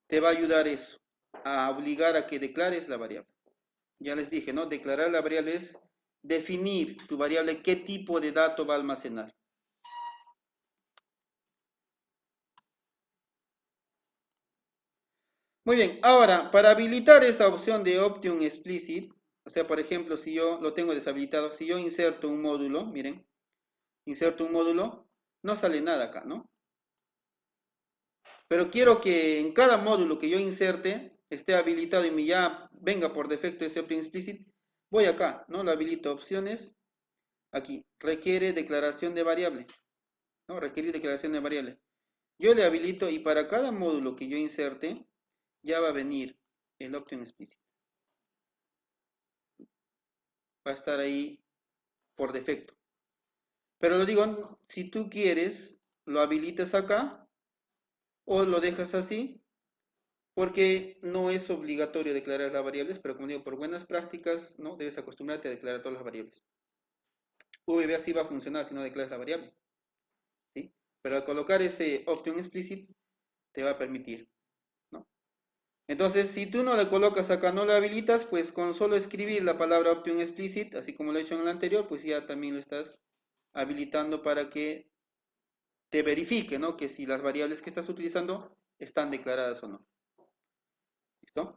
te va a ayudar eso, a obligar a que declares la variable. Ya les dije, ¿no? Declarar la variable es definir tu variable qué tipo de dato va a almacenar. Muy bien, ahora, para habilitar esa opción de option explicit, o sea, por ejemplo, si yo lo tengo deshabilitado, si yo inserto un módulo, miren, inserto un módulo, no sale nada acá, ¿no? Pero quiero que en cada módulo que yo inserte esté habilitado y me ya venga por defecto ese option explicit, voy acá, ¿no? Lo habilito, opciones, aquí, requiere declaración de variable, ¿no? Requerir declaración de variable. Yo le habilito y para cada módulo que yo inserte, ya va a venir el option explicit. Va a estar ahí por defecto. Pero lo digo, si tú quieres, lo habilitas acá o lo dejas así, porque no es obligatorio declarar las variables, pero como digo, por buenas prácticas, ¿no? Debes acostumbrarte a declarar todas las variables. VB así va a funcionar si no declaras la variable, ¿sí? Pero al colocar ese option explicit, te va a permitir, ¿no? Entonces, si tú no le colocas acá, no le habilitas, pues con solo escribir la palabra option explicit, así como lo he hecho en el anterior, pues ya también lo estás habilitando para que te verifique, ¿no? Que si las variables que estás utilizando están declaradas o no. ¿Listo?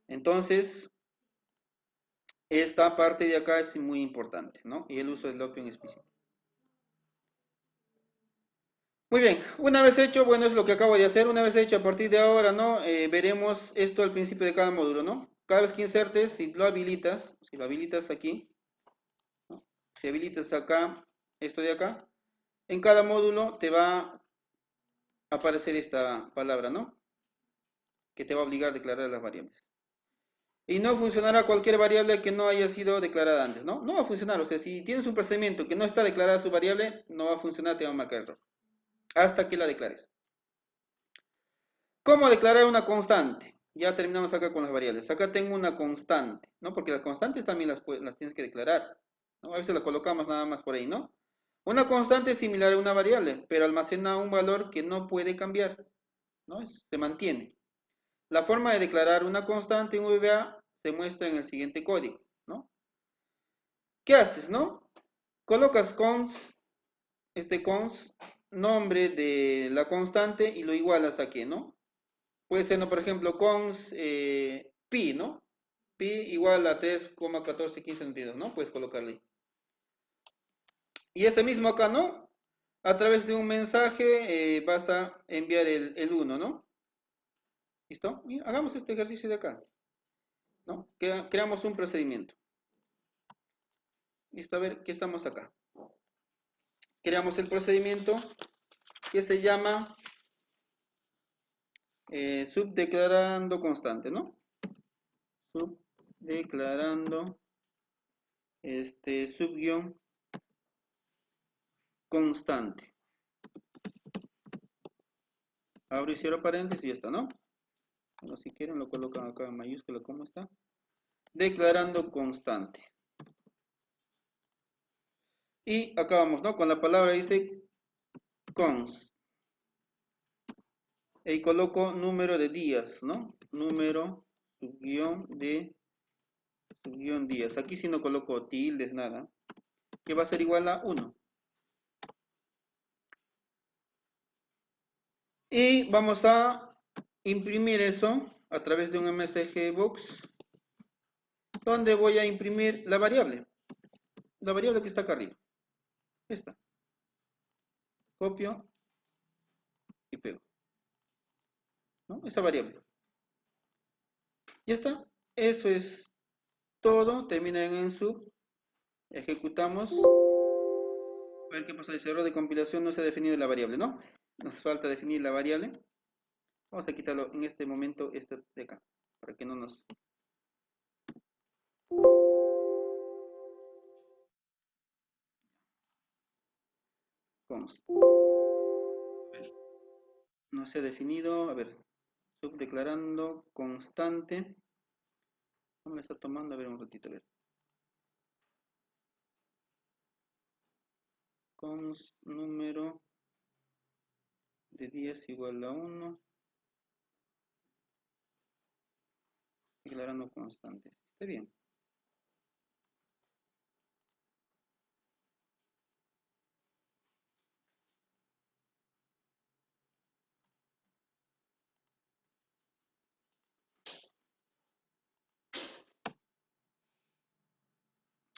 Entonces, esta parte de acá es muy importante, ¿no? Y el uso del option explicit. Muy bien, una vez hecho, bueno, es lo que acabo de hacer, una vez hecho a partir de ahora, ¿no? Veremos esto al principio de cada módulo, ¿no? Cada vez que insertes, si lo habilitas aquí, ¿no? Si habilitas acá, esto de acá, en cada módulo te va a aparecer esta palabra, ¿no? Que te va a obligar a declarar las variables. Y no funcionará cualquier variable que no haya sido declarada antes, ¿no? No va a funcionar, o sea, si tienes un procedimiento que no está declarada su variable, no va a funcionar, te va a marcar error, hasta que la declares. ¿Cómo declarar una constante? Ya terminamos acá con las variables. Acá tengo una constante, ¿no? Porque las constantes también las tienes que declarar, ¿no? A veces la colocamos nada más por ahí, ¿no? Una constante es similar a una variable, pero almacena un valor que no puede cambiar, ¿no? Se mantiene. La forma de declarar una constante en VBA se muestra en el siguiente código, ¿no? ¿Qué haces, no? Colocas cons, nombre de la constante y lo igualas aquí, ¿no? Puede ser, ¿no? Por ejemplo, cons pi, ¿no? Pi igual a 3,141592, ¿no? Puedes colocarle ahí. Y ese mismo acá, ¿no? A través de un mensaje vas a enviar el 1, ¿no? ¿Listo? Y hagamos este ejercicio de acá, ¿no? Creamos un procedimiento. Listo, a ver, ¿qué estamos acá? Creamos el procedimiento que se llama subdeclarando constante, ¿no? Subdeclarando subguión constante. Abro y cierro paréntesis y ya está, ¿no? Bueno, si quieren lo colocan acá en mayúscula, ¿cómo está? Declarando constante. Y acá vamos, ¿no? Con la palabra dice cons. Y coloco número de días, ¿no? Número, subguión de, subguión días. Aquí si no coloco tildes, nada. Que va a ser igual a 1. Y vamos a imprimir eso a través de un MSG Box, donde voy a imprimir la variable que está acá arriba. Esta. Copio y pego, ¿no? Esa variable. Ya está. Eso es todo. Termina en sub. Ejecutamos. A ver qué pasa. Dice error de compilación, no se ha definido la variable, ¿no? Nos falta definir la variable. Vamos a quitarlo en este momento, este de acá, para que no nos... Const. No se ha definido. A ver, subdeclarando constante. No me está tomando. A ver un ratito, a ver. Const número de 10 igual a 1. Declarando constantes. Está bien.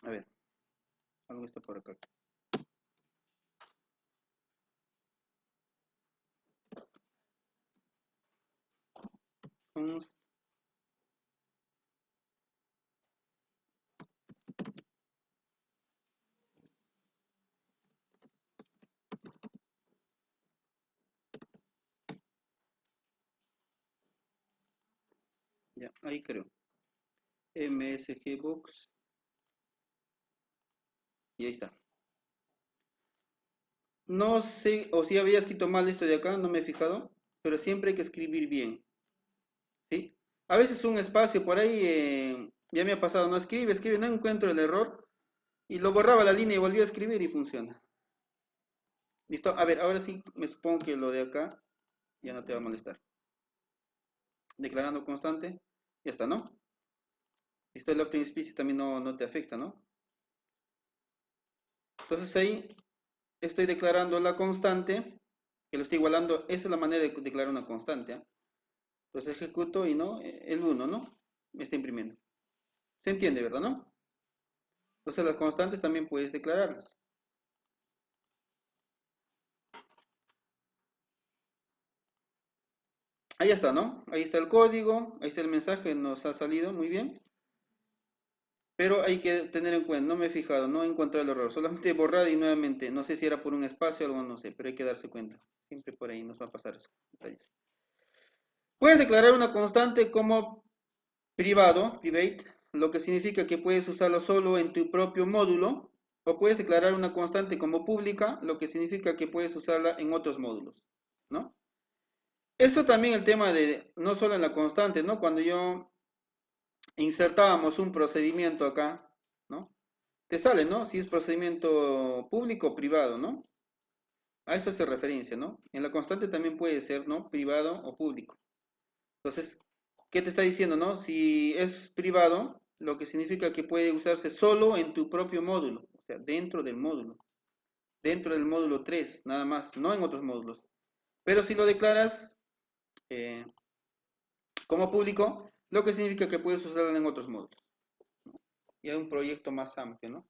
A ver, algo está por acá. Const. Ya, ahí creo. MSG Box. Y ahí está. No sé, o si había escrito mal esto de acá, no me he fijado, pero siempre hay que escribir bien, ¿sí? A veces un espacio por ahí, ya me ha pasado, no escribe, no encuentro el error, y lo borraba la línea y volví a escribir y funciona. Listo, a ver, ahora sí me supongo que lo de acá ya no te va a molestar. declarando constante, ya está, ¿no? Esto el opting explicit también no te afecta, ¿no? Entonces ahí estoy declarando la constante, que lo estoy igualando, esa es la manera de declarar una constante, ¿ah? Entonces ejecuto y no, el 1, ¿no? Me está imprimiendo. ¿Se entiende, verdad, no? Entonces las constantes también puedes declararlas. Ahí está, ¿no? Ahí está el código, ahí está el mensaje, nos ha salido muy bien. Pero hay que tener en cuenta, no me he fijado, no he encontrado el error, solamente borrar y nuevamente, no sé si era por un espacio o algo, no sé, pero hay que darse cuenta. Siempre por ahí nos va a pasar eso. Detalles. Puedes declarar una constante como privado, private, lo que significa que puedes usarlo solo en tu propio módulo, o puedes declarar una constante como pública, lo que significa que puedes usarla en otros módulos, ¿no? Esto también el tema de, no solo en la constante, ¿no? Cuando yo insertábamos un procedimiento acá, ¿no? Te sale, ¿no? Si es procedimiento público o privado, ¿no? A eso hace referencia, ¿no? En la constante también puede ser, ¿no? Privado o público. Entonces, ¿qué te está diciendo, no? Si es privado, lo que significa que puede usarse solo en tu propio módulo, o sea, dentro del módulo 3, nada más, no en otros módulos. Pero si lo declaras eh, como público, lo que significa que puedes usarlo en otros módulos. Y hay un proyecto más amplio, ¿no?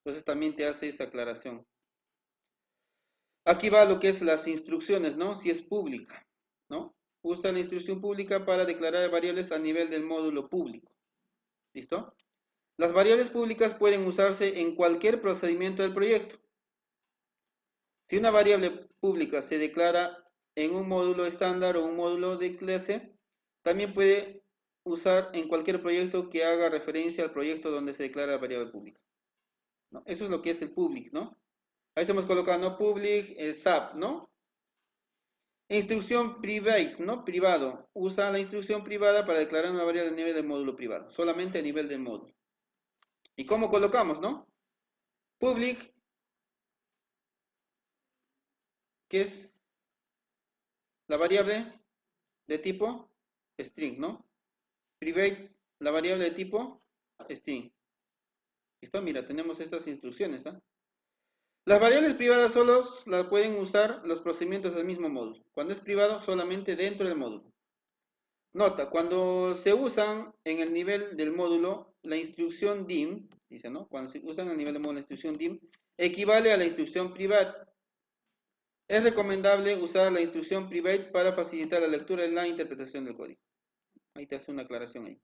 Entonces también te hace esa aclaración. Aquí va lo que es las instrucciones, ¿no? Si es pública, ¿no? Usa la instrucción pública para declarar variables a nivel del módulo público. ¿Listo? Las variables públicas pueden usarse en cualquier procedimiento del proyecto. Si una variable pública se declara en un módulo estándar o un módulo de clase, también puede usar en cualquier proyecto que haga referencia al proyecto donde se declara la variable pública, ¿no? Eso es lo que es el public, ¿no? Ahí estamos colocando public, sub, ¿no? Instrucción private, ¿no? Privado. Usa la instrucción privada para declarar una variable a nivel del módulo privado, solamente a nivel del módulo. ¿Y cómo colocamos, no? Public, que es la variable de tipo string, ¿no? Private, la variable de tipo string. ¿Listo? Mira, tenemos estas instrucciones, ¿ah? Las variables privadas solo las pueden usar los procedimientos del mismo módulo. Cuando es privado, solamente dentro del módulo. Nota, cuando se usan en el nivel del módulo, la instrucción dim, dice, ¿no? Cuando se usan en el nivel del módulo la instrucción dim, equivale a la instrucción private. Es recomendable usar la instrucción private para facilitar la lectura y la interpretación del código. Ahí te hace una aclaración ahí.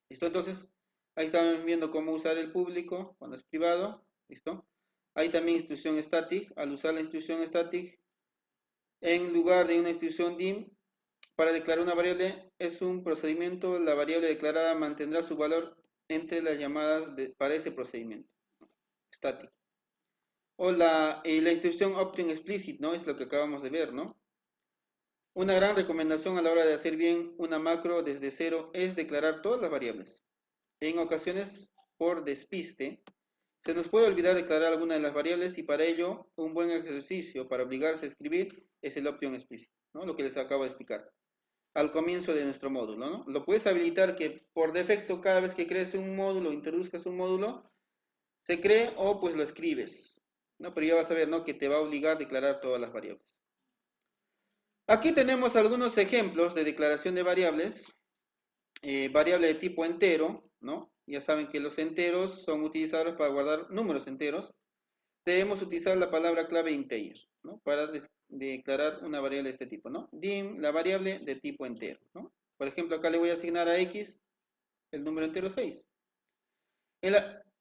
¿Listo? Entonces, ahí estamos viendo cómo usar el público cuando es privado. ¿Listo? Hay también instrucción static. Al usar la instrucción static, en lugar de una instrucción dim, para declarar una variable es un procedimiento, la variable declarada mantendrá su valor entre las llamadas para ese procedimiento. Static. O la instrucción option explicit, ¿no? Es lo que acabamos de ver, ¿no? Una gran recomendación a la hora de hacer bien una macro desde cero es declarar todas las variables. En ocasiones, por despiste, se nos puede olvidar declarar alguna de las variables y para ello un buen ejercicio para obligarse a escribir es el option explicit, ¿no? Lo que les acabo de explicar al comienzo de nuestro módulo, ¿no? Lo puedes habilitar que por defecto cada vez que crees un módulo, introduzcas un módulo, se cree o pues lo escribes, ¿no? Pero ya vas a ver, ¿no? Que te va a obligar a declarar todas las variables. Aquí tenemos algunos ejemplos de declaración de variables. Variable de tipo entero, ¿no? Ya saben que los enteros son utilizados para guardar números enteros. Debemos utilizar la palabra clave integer, ¿no? Para declarar una variable de este tipo, ¿no? Dim, la variable de tipo entero, ¿no? Por ejemplo, acá le voy a asignar a x el número entero 6.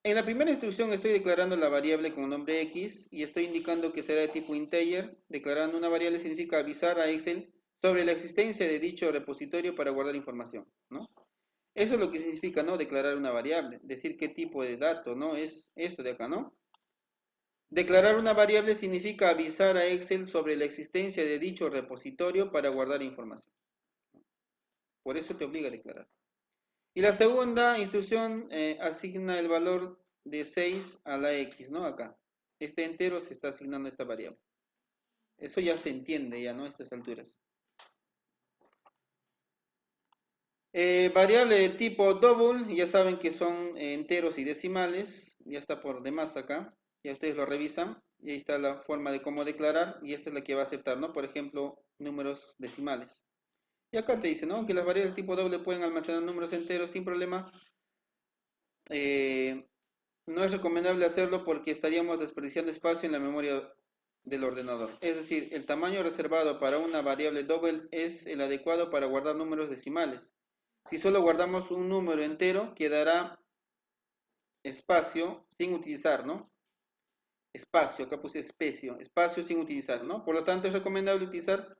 En la primera instrucción estoy declarando la variable con nombre x y estoy indicando que será de tipo integer. Declarando una variable significa avisar a Excel sobre la existencia de dicho repositorio para guardar información, ¿no? Eso es lo que significa, ¿no? Declarar una variable, decir qué tipo de dato, ¿no? Es esto de acá, ¿no? Declarar una variable significa avisar a Excel sobre la existencia de dicho repositorio para guardar información. Por eso te obliga a declarar. Y la segunda instrucción asigna el valor de 6 a la X, ¿no? Acá. Este entero se está asignando a esta variable. Eso ya se entiende, ya, ¿no? A estas alturas. Variable de tipo double, ya saben que son enteros y decimales, ya está por demás acá, ya ustedes lo revisan, y ahí está la forma de cómo declarar, y esta es la que va a aceptar, ¿no? Por ejemplo, números decimales. Y acá te dice, ¿no? Que las variables de tipo doble pueden almacenar números enteros sin problema. Eh, no es recomendable hacerlo porque estaríamos desperdiciando espacio en la memoria del ordenador. Es decir, el tamaño reservado para una variable double es el adecuado para guardar números decimales. Si solo guardamos un número entero, quedará espacio sin utilizar, ¿no? Espacio, acá puse espacio sin utilizar, ¿no? Por lo tanto, es recomendable utilizar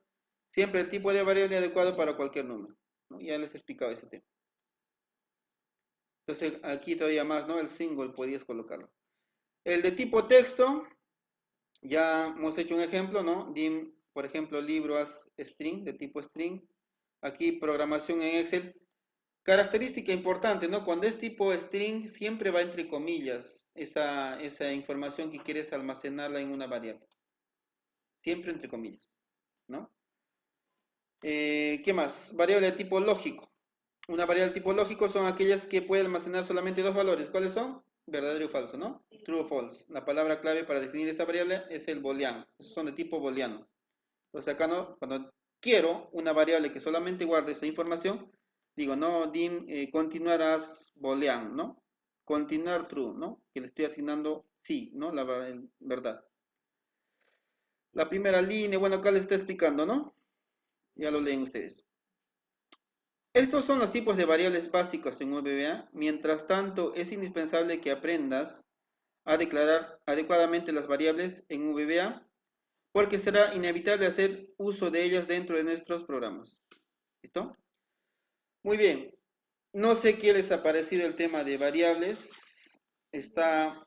siempre el tipo de variable adecuado para cualquier número, ¿no? Ya les he explicado ese tema. Entonces, aquí todavía más, ¿no? El single podías colocarlo. El de tipo texto, ya hemos hecho un ejemplo, ¿no? Dim, por ejemplo, libro as string, de tipo string. Aquí, programación en Excel. Característica importante, ¿no? Cuando es tipo string, siempre va entre comillas esa información que quieres almacenarla en una variable. Siempre entre comillas, ¿no? ¿Qué más? Variable de tipo lógico. Una variable de tipo lógico son aquellas que pueden almacenar solamente dos valores. ¿Cuáles son? Verdadero y falso, ¿no? True o false. La palabra clave para definir esta variable es el booleano. Esos son de tipo booleano. Entonces acá no, cuando quiero una variable que solamente guarde esa información, digo, no, dim, continuarás boolean, ¿no? Continuar true, ¿no? Que le estoy asignando sí, ¿no? La verdad. La primera línea, bueno, acá les está explicando, ¿no? Ya lo leen ustedes. Estos son los tipos de variables básicos en VBA. Mientras tanto, es indispensable que aprendas a declarar adecuadamente las variables en VBA porque será inevitable hacer uso de ellas dentro de nuestros programas. ¿Listo? Muy bien. No sé qué les ha parecido el tema de variables. Está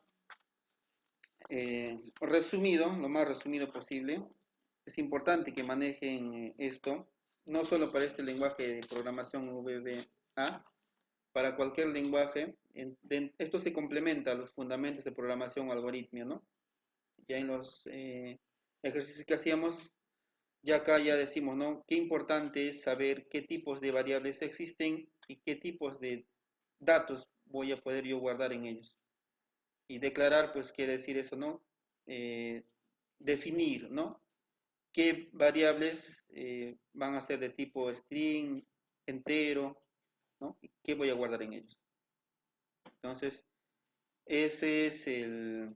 resumido, lo más resumido posible. Es importante que manejen esto, no solo para este lenguaje de programación VBA, para cualquier lenguaje. Esto se complementa a los fundamentos de programación o algoritmia, ¿no? Ya en los ejercicios que hacíamos, ya acá ya decimos, ¿no? Qué importante es saber qué tipos de variables existen y qué tipos de datos voy a poder yo guardar en ellos. Y declarar, pues quiere decir eso, ¿no? Definir, ¿no? ¿Qué variables van a ser de tipo string, entero, ¿no? ¿Y qué voy a guardar en ellos? Entonces, ese es el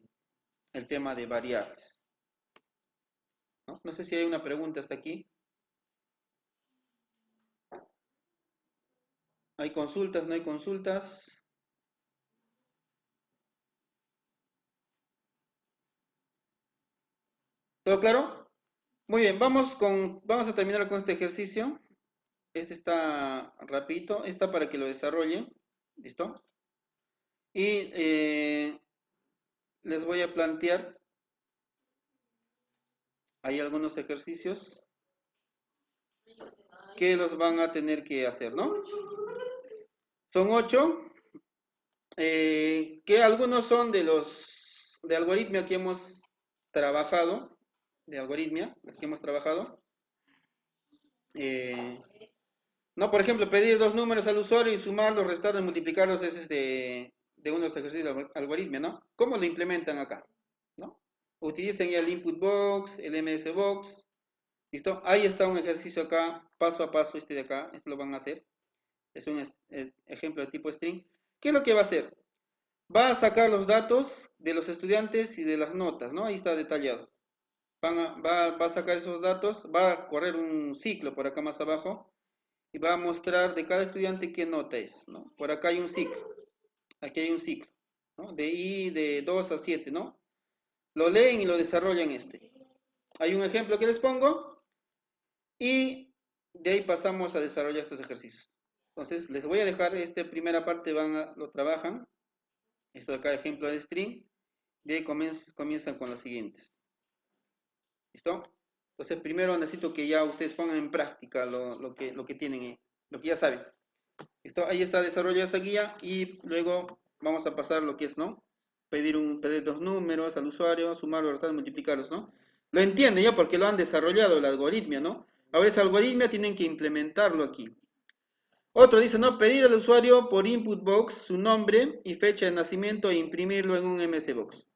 tema de variables, ¿no? No sé si hay una pregunta hasta aquí. ¿Hay consultas? ¿No hay consultas? ¿Todo claro? Muy bien, vamos a terminar con este ejercicio. Este está rapidito, está para que lo desarrolle. ¿Listo? Y les voy a plantear, hay algunos ejercicios que los van a tener que hacer, ¿no? Son 8, que algunos son de los de algoritmia que hemos trabajado, de algoritmia, los que hemos trabajado. Eh, no, por ejemplo, pedir dos números al usuario y sumarlos, restarlos, multiplicarlos, ese es de unos ejercicios de algoritmia, ¿no? ¿Cómo lo implementan acá? ¿No? Utilicen ya el input box, el ms box, ¿listo? Ahí está un ejercicio acá, paso a paso este de acá, esto lo van a hacer. Es un ejemplo de tipo string. ¿Qué es lo que va a hacer? Va a sacar los datos de los estudiantes y de las notas, ¿no? Ahí está detallado. Va a sacar esos datos, va a correr un ciclo por acá más abajo y va a mostrar de cada estudiante qué nota es, ¿no? Por acá hay un ciclo, aquí hay un ciclo, ¿no? De I de 2 a 7, ¿no? Lo leen y lo desarrollan este. Hay un ejemplo que les pongo y de ahí pasamos a desarrollar estos ejercicios. Entonces, les voy a dejar esta primera parte, lo trabajan. Esto de acá, ejemplo de string. De ahí comienzan con los siguientes. ¿Listo? Entonces, primero necesito que ya ustedes pongan en práctica lo que tienen, lo que ya saben. ¿Listo? Ahí está desarrollada esa guía y luego vamos a pasar lo que es, ¿no? Pedir dos números al usuario, sumarlos, restarlos, multiplicarlos, ¿no? Lo entienden ya porque lo han desarrollado el algoritmo, ¿no? Ahora ese algoritmo tienen que implementarlo aquí. Otro dice, ¿no? Pedir al usuario por input box su nombre y fecha de nacimiento e imprimirlo en un MS Box.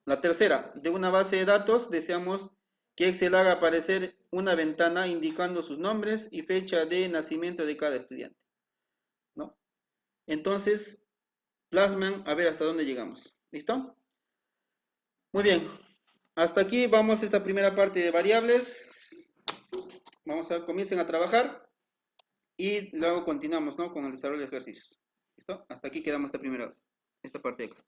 La tercera, de una base de datos, deseamos que Excel haga aparecer una ventana indicando sus nombres y fecha de nacimiento de cada estudiante, ¿no? Entonces, plasman a ver hasta dónde llegamos. ¿Listo? Muy bien. Hasta aquí vamos a esta primera parte de variables. Vamos a comiencen a trabajar y luego continuamos, ¿no? Con el desarrollo de ejercicios. ¿Listo? Hasta aquí quedamos esta parte de acá.